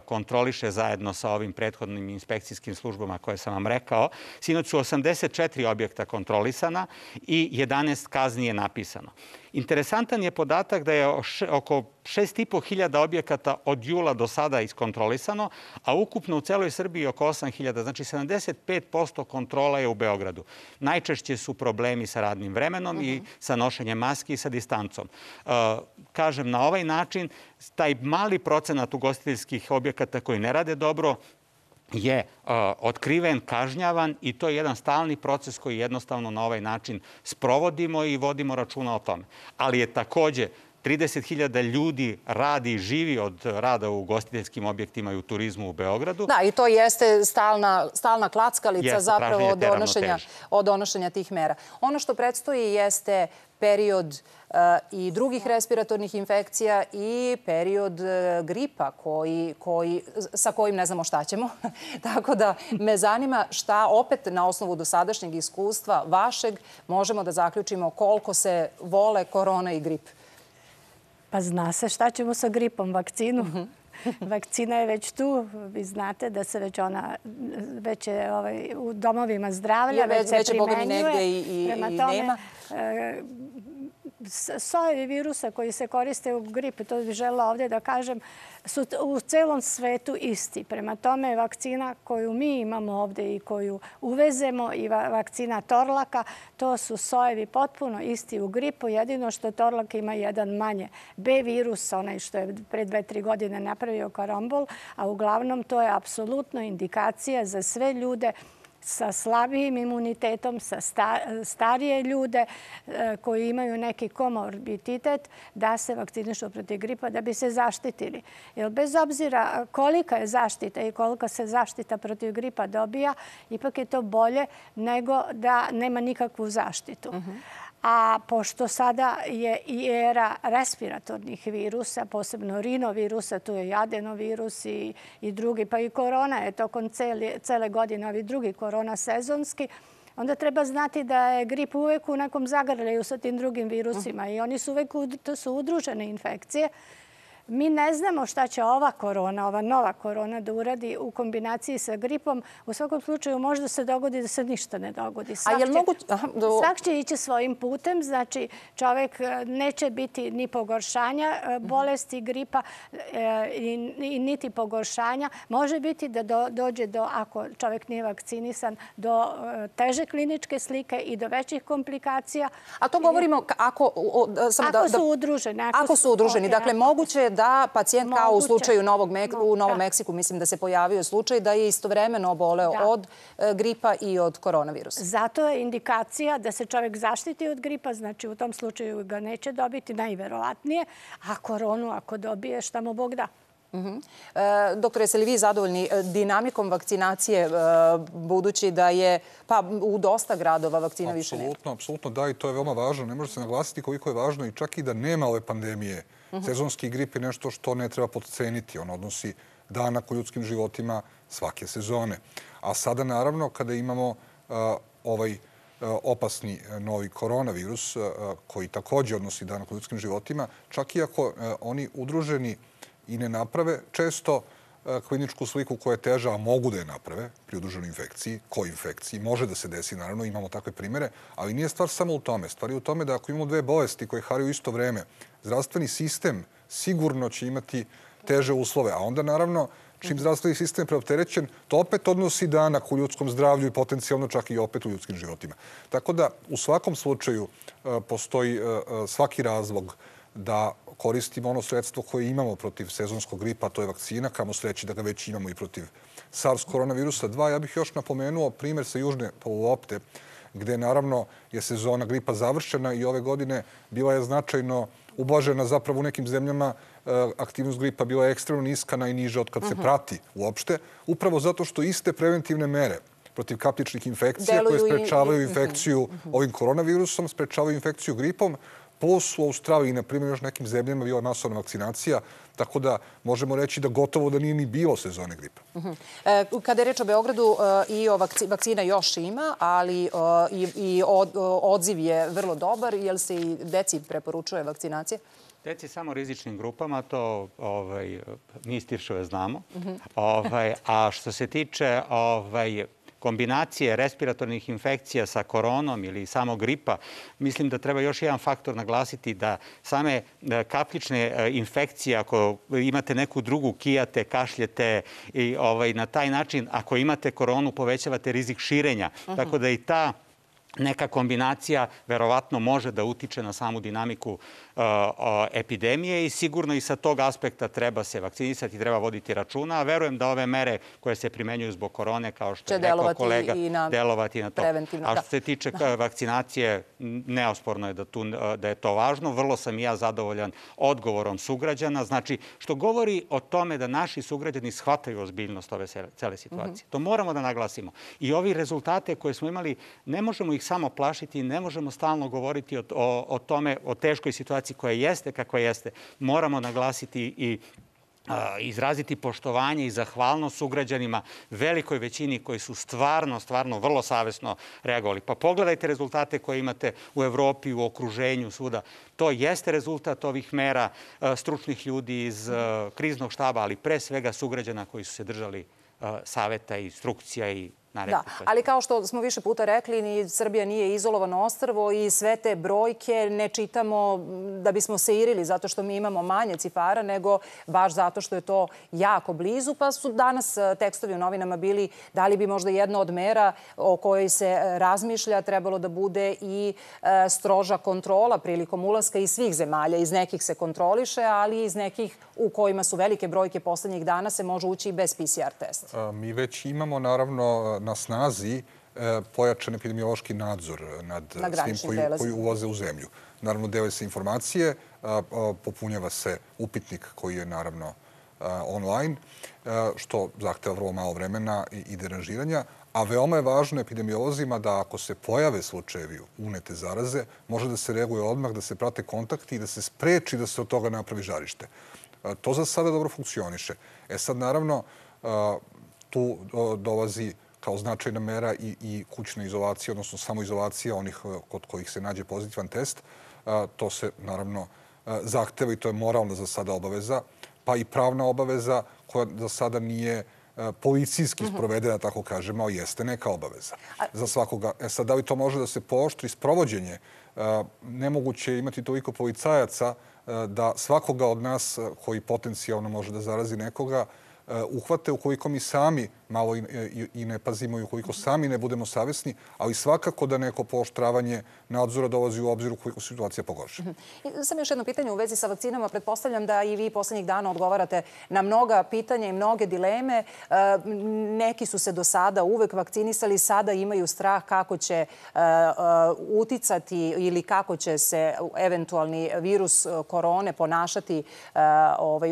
kontroliše zajedno sa ovim prethodnim inspekcijskim službama koje sam vam rekao. Sinoć su 84 objekta kontrolisana i 11 kazni je napisano. Interesantan je podatak da je oko 6.500 objekata od jula do sada iskontrolisano, a ukupno u celoj Srbiji oko 8.000. Znači 75% kontrola je u Beogradu. Najčešće su problemi sa radnim vremenom i sa nošenjem maski i sa distancom. Kažem, na ovaj način taj mali procenat ugostiteljskih objekata koji ne rade dobro je otkriven, kažnjavan i to je jedan stalni proces koji jednostavno na ovaj način sprovodimo i vodimo računa o tome. Ali je takođe 30.000 ljudi radi i živi od rada u ugostiteljskim objektima i u turizmu u Beogradu. Da, i to jeste stalna klackalica zapravo od donošenja tih mera. Ono što predstoji jeste period i drugih respiratornih infekcija i period gripa sa kojim ne znamo šta ćemo. Tako da me zanima šta opet na osnovu dosadašnjeg iskustva vašeg možemo da zaključimo koliko se vole korona i grip. Pa zna se šta ćemo sa gripom, vakcinu. Vakcina je već tu. Vi znate da se već je u domovima zdravlja, već se primenjuje. Prema tome, sojevi virusa koji se koriste u gripi, to bih želela ovdje da kažem, su u celom svetu isti. Prema tome, vakcina koju mi imamo ovdje i koju uvezemo i vakcina Torlaka, to su sojevi potpuno isti u gripu. Jedino što Torlak ima jedan manje B virus, onaj što je pre 2-3 godine napravio Karambol, a uglavnom to je apsolutno indikacija za sve ljude sa slabijim imunitetom, sa starije ljude koji imaju neki komorbiditet da se vakcinišu protiv gripa da bi se zaštitili. Jer bez obzira kolika je zaštita i kolika se zaštita protiv gripa dobija, ipak je to bolje nego da nema nikakvu zaštitu. A pošto sada je i era respiratornih virusa, posebno rinovirusa, tu je i adenovirus i drugi, pa i korona je tokom cele godine, ovi drugi korona sezonski, onda treba znati da je grip uvek u nekom zagrljaju sa tim drugim virusima i oni su uvek, to su udružene infekcije. Mi ne znamo šta će ova nova korona da uradi u kombinaciji sa gripom. U svakom slučaju možda se dogodi da se ništa ne dogodi. Svak će ići svojim putem, znači čovjek neće biti ni pogoršanja bolesti gripa niti pogoršanja. Može biti da dođe do, ako čovjek nije vakcinisan, do teže kliničke slike i do većih komplikacija. A to govorimo ako su udruženi. Ako su udruženi. Dakle, moguće je da pacijent kao u slučaju u Novom Meksiku, mislim da se pojavio slučaj da je istovremeno oboleo od gripa i od koronavirusa. Zato je indikacija da se čovjek zaštiti od gripa, znači u tom slučaju ga neće dobiti najverovatnije, a koronu ako dobije šta mu Bog da. Doktore, jeste li vi zadovoljni dinamikom vakcinacije, budući da je u dosta gradova vakcina više nema? Apsolutno da, i to je veoma važno. Ne može se naglasiti koliko je važno i čak i da nema ove pandemije. Sezonski grip je nešto što ne treba podceniti. On odnosi danak u ljudskim životima svake sezone. A sada, naravno, kada imamo ovaj opasni novi koronavirus, koji također odnosi danak u ljudskim životima, čak i ako oni udruženi i ne naprave često kliničku sliku koja je teža, a mogu da je naprave pri udruženoj infekciji, koinfekciji. Može da se desi, naravno, imamo takve primere, ali nije stvar samo u tome. Stvar je u tome da ako imamo dve bolesti koje haraju u isto vreme, zdravstveni sistem sigurno će imati teže uslove, a onda, naravno, čim zdravstveni sistem je preopterećen, to opet odnosi danak u ljudskom zdravlju i potencijalno čak i opet u ljudskim životima. Tako da, u svakom slučaju postoji svaki razlog da koristimo ono sredstvo koje imamo protiv sezonskog gripa, to je vakcina, kamo sreći da ga već imamo i protiv SARS koronavirusa 2. Ja bih još napomenuo primjer sa južne polulopte, gde naravno je sezona gripa završena i ove godine bila je značajno ublažena, zapravo u nekim zemljama aktivnost gripa bila je ekstremno niska, najniža od kad se prati uopšte, upravo zato što iste preventivne mere protiv kapljičnih infekcija koje sprečavaju infekciju ovim koronavirusom, sprečavaju infekciju gripom, plus u Australiji, na primjer, još nekim zemljama bila je masovna vakcinacija, tako da možemo reći da gotovo da nije ni bilo sezone gripa. Kada je reč o Beogradu, i vakcina još ima, ali i odziv je vrlo dobar. Jel se i deci preporučuje vakcinacija? Deci samo rizičnim grupama, to mi iz Tiršove znamo. A što se tiče kombinacije respiratornih infekcija sa koronom ili samo gripa, mislim da treba još jedan faktor naglasiti da same kapljične infekcije, ako imate neku drugu, kijate, kašljete i na taj način, ako imate koronu, povećavate rizik širenja. Tako da i ta neka kombinacija verovatno može da utiče na samu dinamiku epidemije i sigurno i sa tog aspekta treba se vakcinisati, treba voditi računa, a verujem da ove mere koje se primenjuju zbog korone, kao što je rekao kolega, delovati na to. A što se tiče vakcinacije, neosporno je da je to važno. Vrlo sam i ja zadovoljan odgovorom sugrađana. Znači, što govori o tome da naši sugrađani shvataju ozbiljnost ove cele situacije. To moramo da naglasimo. I ovi rezultate koje smo imali, ne možemo ih samo plašiti, ne možemo stalno govoriti o tome, o teškoj situaciji koja jeste kakva jeste. Moramo naglasiti i izraziti poštovanje i zahvalnost sugrađanima, velikoj većini koji su stvarno vrlo savesno reagovali. Pa pogledajte rezultate koje imate u Evropi, u okruženju, svuda. To jeste rezultat ovih mera stručnih ljudi iz kriznog štaba, ali pre svega sugrađana koji su se držali saveta i instrukcija i da, ali kao što smo više puta rekli, ni Srbija nije izolovano ostrvo i sve te brojke ne čitamo da bismo se irili zato što mi imamo manje cifara, nego baš zato što je to jako blizu. Pa su danas tekstovi u novinama bili da li bi možda jedna od mera o kojoj se razmišlja trebalo da bude i stroža kontrola prilikom ulaska iz svih zemalja. Iz nekih se kontroliše, ali iz nekih u kojima su velike brojke poslednjih dana se može ući i bez PCR testa. Mi već imamo, naravno, na snazi pojačan epidemiološki nadzor nad svim koji uvoze u zemlju. Naravno, dele se informacije, popunjava se upitnik koji je, naravno, online, što zahteva vrlo malo vremena i deranžiranja. A veoma je važno epidemiolozima da ako se pojave slučajevi unete zaraze, može da se reaguje odmah, da se prate kontakti i da se spreči da se od toga napravi žarište. To za sada dobro funkcioniše. Sad, naravno, tu dolazi kao značajna mera i kućna izolacija, odnosno samoizolacija onih kod kojih se nađe pozitivan test. To se, naravno, zahteva i to je moralna za sada obaveza, pa i pravna obaveza koja za sada nije policijski sprovedena, tako kažemo, ali jeste neka obaveza za svakoga. Sad, da li to može da se pooštri sprovođenje? Nemoguće je imati toliko policajaca da svakoga od nas koji potencijalno može da zarazi nekoga uhvate ukoliko mi sami malo i ne pazimo i ukoliko sami ne budemo savesni, ali svakako da neko pooštravanje nadzora dolazi u obzir ukoliko situacija pogorša. Samo još jedno pitanje u vezi sa vakcinama. Pretpostavljam da i vi poslednjih dana odgovarate na mnoga pitanja i mnoge dileme. Neki su se do sada uvek vakcinisali, sada imaju strah kako će uticati ili kako će se eventualni virus korone ponašati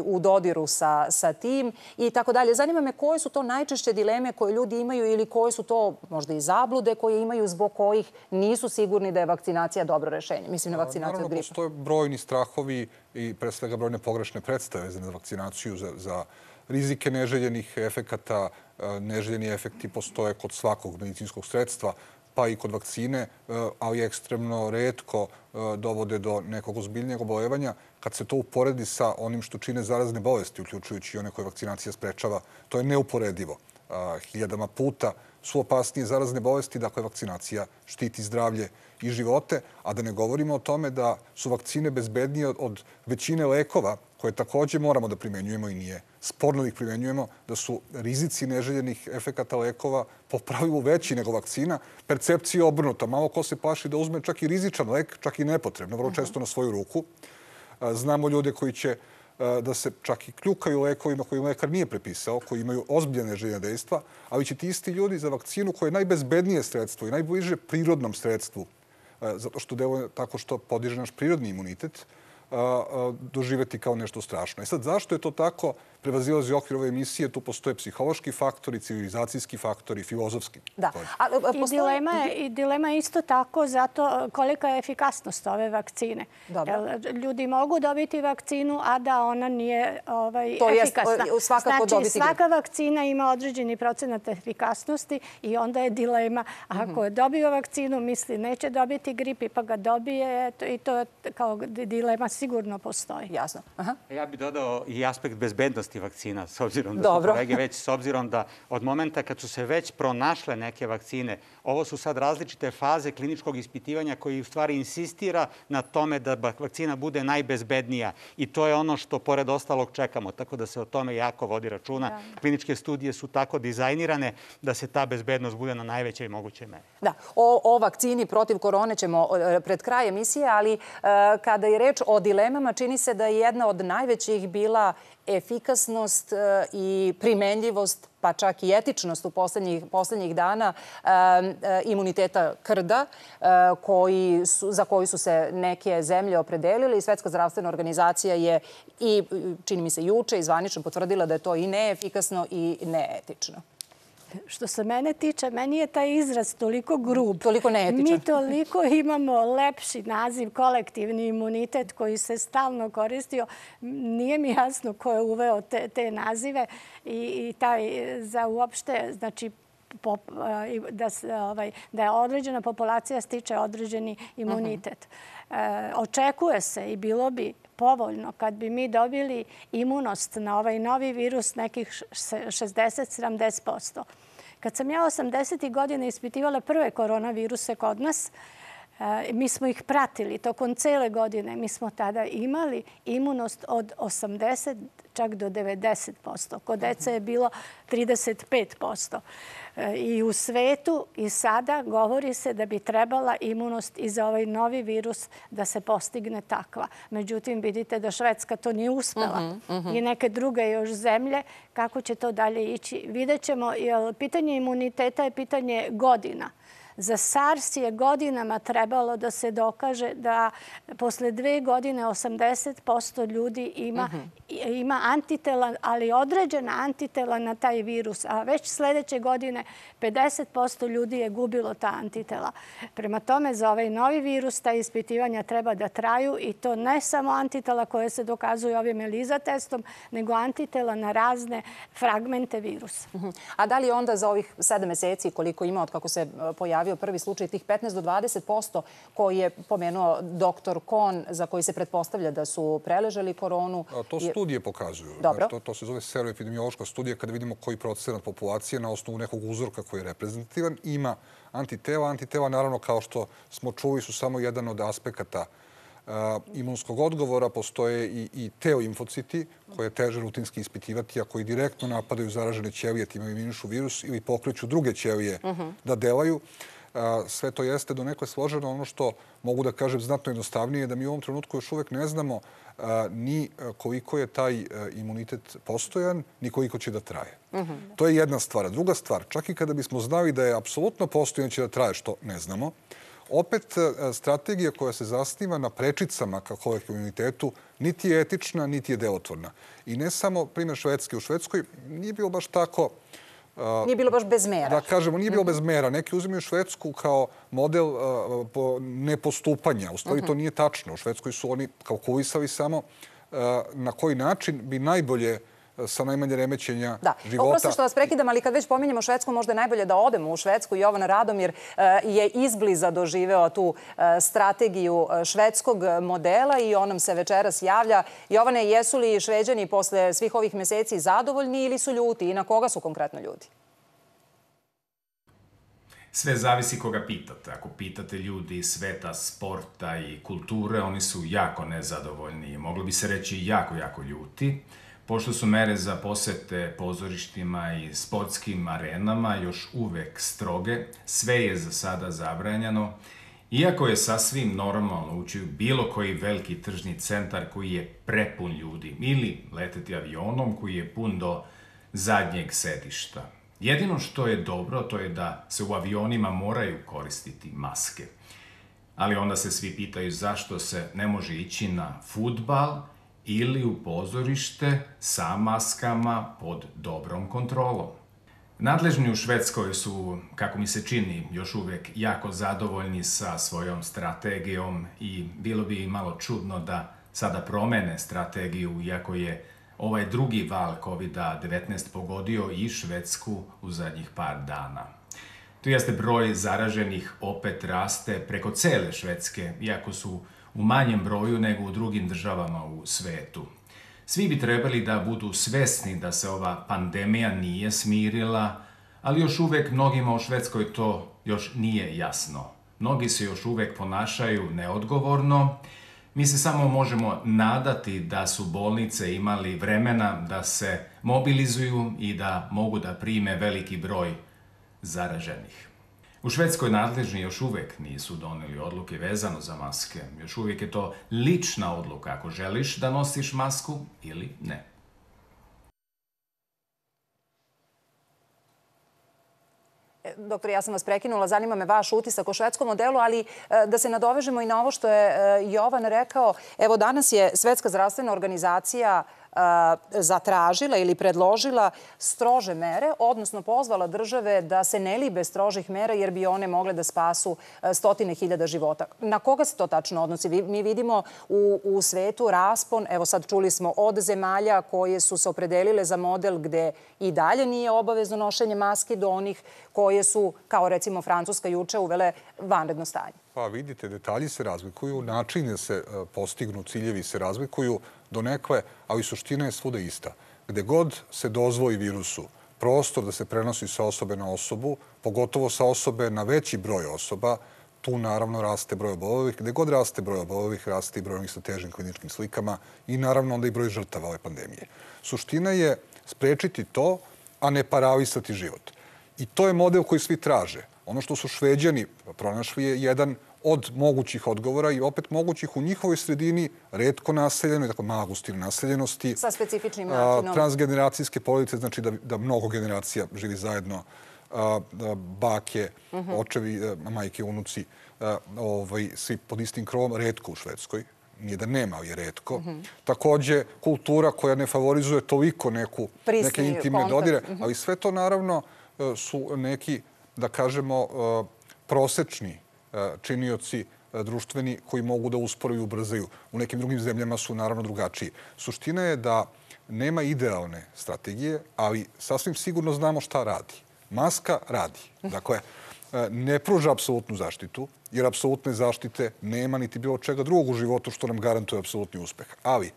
u dodiru sa tim i tako dalje. Zanima me koje su to najčešće dileme koje ljudi imaju ili koje su to možda i zablude koje imaju zbog kojih nisu sigurni da je vakcinacija dobro rešenje. Mislim na vakcinaciju od gripa. Naravno, postoje brojni strahovi i pre svega brojne pogrešne predstave za vakcinaciju, za rizike neželjenih efekata. Neželjeni efekti postoje kod svakog medicinskog sredstva, pa i kod vakcine, ali ekstremno retko dovode do nekog ozbiljnijeg oboljevanja. Kad se to uporedi sa onim što čine zarazne bolesti, uključujući i one koje vakcinacija sprečava, to je neuporedivo. Hiljadama puta su opasnije zarazne bolesti, dakle vakcinacija štiti zdravlje i živote, a da ne govorimo o tome da su vakcine bezbednije od većine lekova koje takođe moramo da primenjujemo i nije sporno da ih primenjujemo, da su rizici neželjenih efekata lekova po pravilu veći nego vakcina. Percepcija je obrnuta. Malo ko se plaši da uzme čak i rizičan lek, čak i nepotrebno, vrlo često na svoju ruku. Znamo ljude koji će da se čak i kljukaju lekovima koje lekar nije prepisao, koji imaju ozbiljne neželjena dejstva, ali će ti isti ljudi za vakcinu koje je najbezbednije sredstvo i najbliže prirodnom sredstvu, zato što deluje tako što podiže naš prirodni imunitet, doživeti kao nešto strašno. I sad, zašto je to tako? prevazilazi okvir ove emisije, tu postoje psihološki faktori, civilizacijski faktori, filozofski. Da. I dilema je isto tako zato kolika je efikasnost ove vakcine. Ljudi mogu dobiti vakcinu, a da ona nije efikasna. Znači, svaka vakcina ima određeni procenat efikasnosti i onda je dilema. Ako je dobio vakcinu, misli neće dobiti grip, pa ga dobije i to kao dilema sigurno postoji. Jasno. Ja bih dodao i aspekt bezbednosti vakcina, s obzirom da su kolege već, s obzirom da od momenta kad su se već pronašle neke vakcine, ovo su sad različite faze kliničkog ispitivanja koji u stvari insistira na tome da vakcina bude najbezbednija i to je ono što pored ostalog čekamo, tako da se o tome jako vodi računa. Kliničke studije su tako dizajnirane da se ta bezbednost bude na najvećoj mogućoj meri. Da, o vakcini protiv korone ćemo pred kraj emisije, ali kada je reč o dilemama, čini se da je jedna od najvećih bila efikasnost i primenljivost, pa čak i etičnost u poslednjih dana imuniteta krda, za koju su se neke zemlje opredelile i Svetska zdravstvena organizacija je i, čini mi se, juče i zvanično potvrdila da je to i neefikasno i neetično. Što se mene tiče, meni je taj izraz toliko grub. Toliko neetičan. Mi toliko imamo lepši naziv, kolektivni imunitet koji se stalno koristio. Nije mi jasno ko je uveo te nazive i taj za uopšte, znači, da je određena populacija stiče određeni imunitet. Očekuje se i bilo bi povoljno kad bi mi dobili imunost na ovaj novi virus nekih 60-70%. Kad sam ja 80. godine ispitivala prve koronaviruse kod nas, mi smo ih pratili tokom cele godine. Mi smo tada imali imunost od 80 čak do 90%. Kod dece je bilo 35%. I u svetu i sada govori se da bi trebala imunost i za ovaj novi virus da se postigne takva. Međutim, vidite da Švedska to nije uspela i neke druge još zemlje. Kako će to dalje ići? Vidjet ćemo, jer pitanje imuniteta je pitanje godina. Za SARS je godinama trebalo da se dokaže da posle 2 godine 80% ljudi ima antitela, ali određena antitela na taj virus, a već sledeće godine 50% ljudi je gubilo ta antitela. Prema tome, za ovaj novi virus ta ispitivanja treba da traju i to ne samo antitela koje se dokazuju ovim ELISA testom, nego antitela na razne fragmente virusa. A da li onda za ovih 7 meseci, koliko ima od kako se pojavio prvi slučaj, tih 15 do 20% koji je pomenuo doktor Kohn, za koji se pretpostavlja da su preležali koronu? To studije pokazuju. To se zove seroepidemiološka studija kada vidimo koji procenat populacije na osnovu nekog uzorka koji je reprezentativan ima antitela. Antitela, naravno, kao što smo čuli, su samo jedan od aspekata imunskog odgovora. Postoje i teoinfociti koje je teže rutinski ispitivati, a koji direktno napadaju zaražene ćelije, time eliminišu virus ili pokreću druge ćelije da delaju. Sve to jeste do nekoj složeno. Ono što mogu da kažem znatno jednostavnije je da mi u ovom trenutku još uvek ne znamo ni koliko je taj imunitet postojan, ni koliko će da traje. To je jedna stvar. Druga stvar, čak i kada bismo znali da je apsolutno postojan će da traje, što ne znamo, opet strategija koja se zasniva na prečicama ka kolektivnom imunitetu niti je etična, niti je delotvorna. I ne samo primjer Švedske. U Švedskoj nije bilo baš tako... Nije bilo baš bez mera. Da kažemo, nije bilo bez mera. Neki uzimaju Švedsku kao model nepostupanja. U stvari to nije tačno. U Švedskoj su oni kalkulisali samo na koji način bi najbolje sa najmanje remećenja života. Oprosti što vas prekidam, ali kad već pominjemo Švedsku, možda je najbolje da odemo u Švedsku. Jovan Radomir je izbliza doživeo tu strategiju švedskog modela i on nam se večeras javlja. Jovane, jesu li Šveđani posle svih ovih meseci zadovoljni ili su ljuti? I na koga su konkretno ljuti? Sve zavisi koga pitate. Ako pitate ljudi iz sveta sporta i kulture, oni su jako nezadovoljni. Moglo bi se reći jako, jako ljuti. Pošto su mere za posete pozorištima i sportskim arenama još uvek stroge, sve je za sada zabranjeno, iako je sasvim normalno ući u bilo koji veliki tržni centar koji je prepun ljudi ili leteti avionom koji je pun do zadnjeg sedišta. Jedino što je dobro to je da se u avionima moraju koristiti maske. Ali onda se svi pitaju zašto se ne može ići na fudbal ili u pozorište sa maskama pod dobrom kontrolom. Nadležni u Švedskoj su, kako mi se čini, još uvek jako zadovoljni sa svojom strategijom i bilo bi malo čudno da sada promene strategiju, iako je ovaj drugi val COVID-19 pogodio i Švedsku u zadnjih par dana. Tu jeste broj zaraženih opet raste preko cele Švedske, iako su u manjem broju nego u drugim državama u svetu. Svi bi trebali da budu svesni da se ova pandemija nije smirila, ali još uvek mnogima u Švedskoj to još nije jasno. Mnogi se još uvek ponašaju neodgovorno. Mi se samo možemo nadati da su bolnice imali vremena da se mobilizuju i da mogu da prime veliki broj zaraženih. U Švedskoj nadležni još uvek nisu doneli odluke vezano za maske. Još uvijek je to lična odluka ako želiš da nosiš masku ili ne. Doktor, ja sam vas prekinula, zanima me vaš utisak o švedskom modelu, ali da se nadovežemo i na ovo što je Jovan rekao. Evo, danas je Svetska zdravstvena organizacija zatražila ili predložila strože mere, odnosno pozvala države da se ne libe strožih mera jer bi one mogle da spasu stotine hiljada života. Na koga se to tačno odnosi? Mi vidimo u svetu raspon, evo sad čuli smo od zemalja koje su se opredelile za model gde i dalje nije obavezno nošenje maski do onih koje su, kao recimo Francuska juče, uvele vanredno stanje. Pa vidite, detalji se razlikuju, načine se postignu, ciljevi se razlikuju donekle, ali suština je svuda ista. Gde god se dozvoli virusu prostor da se prenosi sa osobe na osobu, pogotovo sa osobe na veći broj osoba, tu naravno raste broj obolelih. Gde god raste broj obolelih, raste i broj onih sa težim kliničkim slikama i naravno onda i broj žrtava ove pandemije. Suština je sprečiti to, a ne paralisati život. I to je model koji svi traže. Ono što su Šveđani pronašli je jedan od mogućih odgovora i opet mogućih u njihovoj sredini, retko naseljenoj, dakle mala gustina naseljenosti. Sa specifičnim načinom. Transgeneracijske porodice, znači da mnogo generacija živi zajedno, bake, očevi, majke, unuci, svi pod istim krovom, retko u Švedskoj. Nije da nema, ali je retko. Takođe, kultura koja ne favorizuje toliko neke intimne dodire, ali sve to naravno su neki, da kažemo, prosečni činioci društveni koji mogu da uspore i ubrzaju. U nekim drugim zemljama su naravno drugačiji. Suština je da nema idealne strategije, ali sasvim sigurno znamo šta radi. Maska radi. Dakle, ne pruža apsolutnu zaštitu, jer apsolutne zaštite nema niti bilo čega drugog u životu što nam garantuje apsolutni uspeh. Ali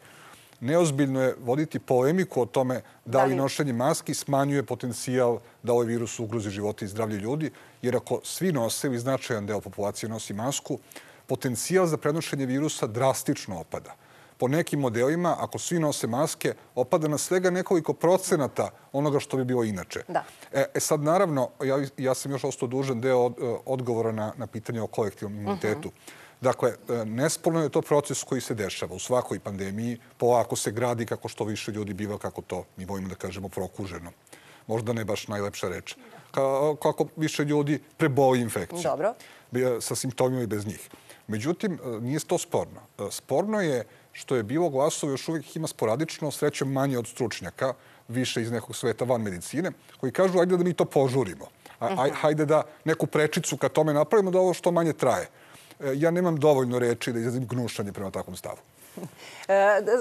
neozbiljno je voditi polemiku o tome da li nošenje maski smanjuje potencijal da ovaj virus ugrozi živote i zdravlje ljudi, jer ako svi nose ili značajan deo populacije nosi masku, potencijal za prenošenje virusa drastično opada. Po nekim modelima, ako svi nose maske, opada na svega nekoliko procenata onoga što bi bilo inače. Sad, naravno, ja sam još ostao dužan deo odgovora na pitanje o kolektivnom imunitetu. Dakle, nesporno je to proces koji se dešava u svakoj pandemiji. Polako se gradi kako što više ljudi biva, kako to mi volimo da kažemo, prokuženo. Možda ne baš najlepša reč. Kako više ljudi preboli infekciju. Dobro. Sa simptomima i bez njih. Međutim, nije to sporno. Sporno je što je bilo glasova, još uvijek ima sporadično, srećom manje od stručnjaka, više iz nekog sveta van medicine, koji kažu, ajde da mi to požurimo. Hajde da neku prečicu ka tome napravimo, da ovo što manje traje. Ja nemam dovoljno reči da izrazim gnušanje prema takvom stavu.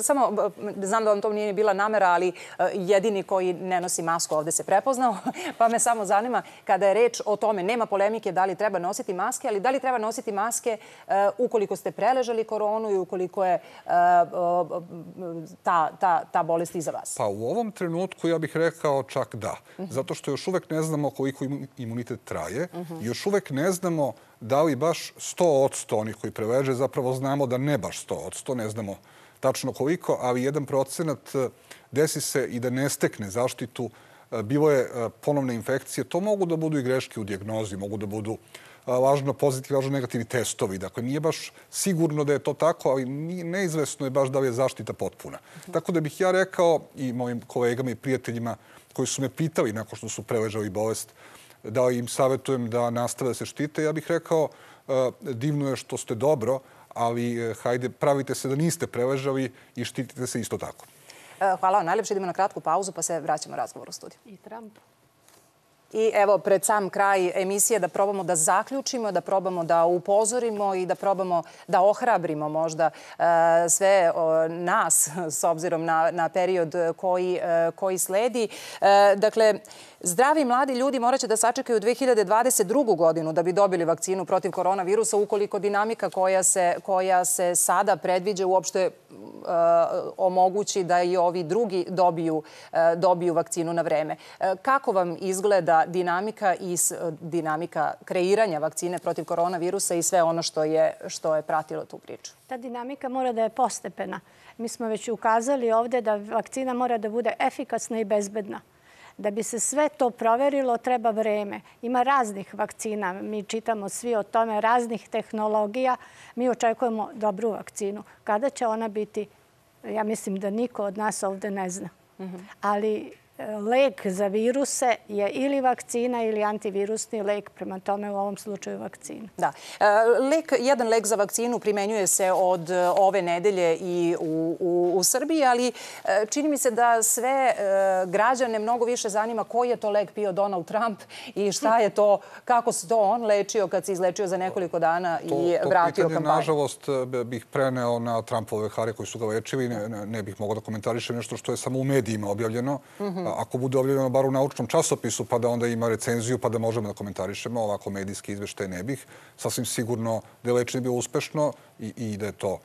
Samo, znam da vam to nije bila namera, ali jedini koji ne nosi masku ovde se prepoznao, pa me samo zanima, kada je reč o tome, nema polemike da li treba nositi maske, ali da li treba nositi maske ukoliko ste preležali koronu i ukoliko je ta bolest iza vas? Pa u ovom trenutku ja bih rekao čak da. Zato što još uvek ne znamo koliko imunitet traje. Još uvek ne znamo da li baš 100% onih koji preleže, zapravo znamo da ne baš 100%, ne znamo tačno koliko, ali 1% desi se i da ne stekne zaštitu. Bilo je ponovne infekcije. To mogu da budu i greške u dijagnozi, mogu da budu lažno pozitivni, lažno negativni testovi. Dakle, nije baš sigurno da je to tako, ali neizvesno je baš da li je zaštita potpuna. Tako da bih ja rekao i mojim kolegama i prijateljima koji su me pitali nakon što su preležali bolest, da im savjetujem da nastave da se štite, ja bih rekao divno je što ste dobro, ali hajde, pravite se da niste preležali i štitite se isto tako. Hvala vam najljepše. Idemo na kratku pauzu pa se vraćamo razgovoru u studiju. I Trump. I evo, pred sam kraj emisije da probamo da zaključimo, da probamo da upozorimo i da probamo da ohrabrimo možda sve nas s obzirom na period koji sledi. Dakle, zdravi mladi ljudi morat će da sačekaju 2022. godinu da bi dobili vakcinu protiv koronavirusa ukoliko dinamika koja se sada predviđa uopšte omogući da i ovi drugi dobiju vakcinu na vreme. Kako vam izgleda dinamika kreiranja vakcine protiv koronavirusa i sve ono što je pratilo tu priču? Ta dinamika mora da je postepena. Mi smo već ukazali ovde da vakcina mora da bude efikasna i bezbedna. Da bi se sve to proverilo, treba vreme. Ima raznih vakcina, mi čitamo svi o tome, raznih tehnologija. Mi očekujemo dobru vakcinu. Kada će ona biti, ja mislim da niko od nas ovde ne zna. Ali lek za viruse je ili vakcina ili antivirusni lek, prema tome u ovom slučaju vakcina. Da. Jedan lek za vakcinu primenjuje se od ove nedelje i u Srbiji, ali čini mi se da sve građane mnogo više zanima koji je to lek pio Donald Trump i šta je to, kako se to on lečio kad se izlečio za nekoliko dana i vratio kampanju. Nažalost, bih preneo na Trumpove lekare koji su ga lečili. Ne bih mogao da komentarišem nešto što je samo u medijima objavljeno. Ako bude objavljeno bar u naučnom časopisu, pa da onda ima recenziju, pa da možemo da komentarišemo, ovako medijski izveštaj ne bih. Sasvim sigurno da je lečenje bilo uspešno i da je to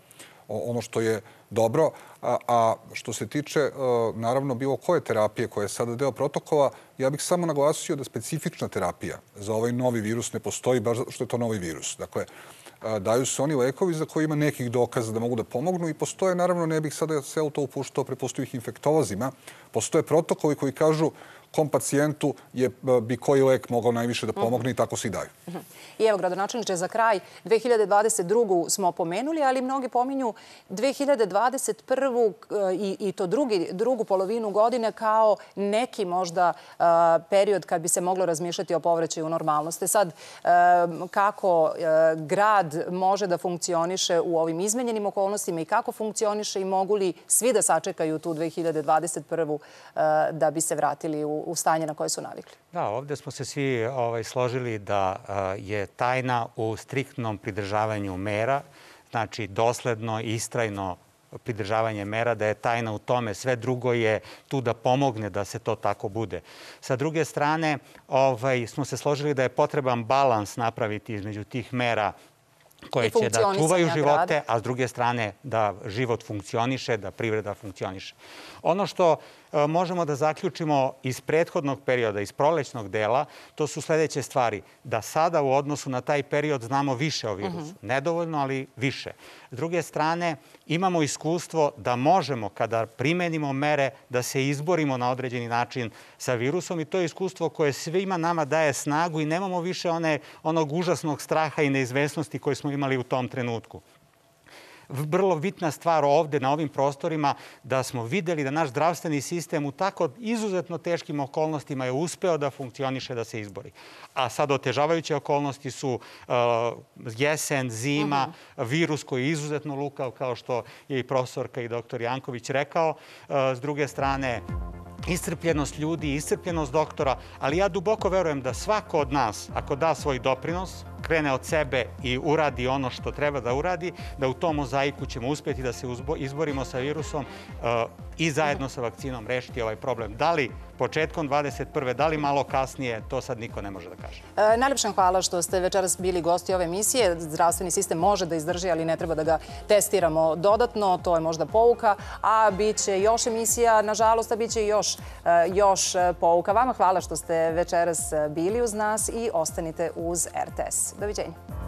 ono što je dobro. A što se tiče, naravno, bilo koje terapije koja je sada deo protokola, ja bih samo naglasio da specifična terapija za ovaj novi virus ne postoji, baš što je to novi virus. Dakle, daju se oni lekovi za koje ima nekih dokaza da mogu da pomognu i postoje, naravno, ne bih sada sve u to upuštao, prepustio ih infektolozima, postoje protokoli koji kažu kom pacijentu bi koji lek mogao najviše da pomogne i tako se i daju. I evo, gradonačelniče, za kraj 2022. smo pomenuli, ali mnogi pominju 2021. i to drugu polovinu godine kao neki možda period kad bi se moglo razmišljati o povraćaju u normalnosti. Sad, kako grad može da funkcioniše u ovim izmenjenim okolnostima i kako funkcioniše i mogu li svi da sačekaju tu 2021. Da bi se vratili u stanje na koje su navikli? Da, ovde smo se svi složili da je tajna u striktnom pridržavanju mera, znači dosledno i istrajno pridržavanje mera, da je tajna u tome. Sve drugo je tu da pomogne da se to tako bude. Sa druge strane, smo se složili da je potreban balans napraviti između tih mera koje će da čuvaju živote, a s druge strane da život funkcioniše, da privreda funkcioniše. Ono što možemo da zaključimo iz prethodnog perioda, iz prolećnog dela, to su sledeće stvari. Da sada u odnosu na taj period znamo više o virusu. Nedovoljno, ali više. S druge strane, imamo iskustvo da možemo, kada primenimo mere, da se izborimo na određeni način sa virusom i to je iskustvo koje svima nama daje snagu i nemamo više onog užasnog straha i neizvesnosti koje smo imali u tom trenutku. Vrlo bitna stvar ovde na ovim prostorima da smo videli da naš zdravstveni sistem u tako izuzetno teškim okolnostima je uspeo da funkcioniše, da se izbori. A sad otežavajuće okolnosti su jesen, zima, virus koji je izuzetno lukav, kao što je i profesorka i doktor Janković rekao. S druge strane, iscrpljenost ljudi, iscrpljenost doktora, ali ja duboko verujem da svako od nas, ako da svoj doprinos, krene od sebe i uradi ono što treba da uradi, da u tom mozaiku ćemo uspjeti da se izborimo sa virusom i zajedno sa vakcinom rešiti ovaj problem. Da li početkom 21. da li malo kasnije, to sad niko ne može da kaže. Najlepša hvala što ste večeras bili gosti ove emisije. Zdravstveni sistem može da izdrži, ali ne treba da ga testiramo dodatno. To je možda pouka, a bit će još emisija, nažalost, a bit će još pouka. Vama hvala što ste večeras bili uz nas i ostanite uz RTS. Doviđenja.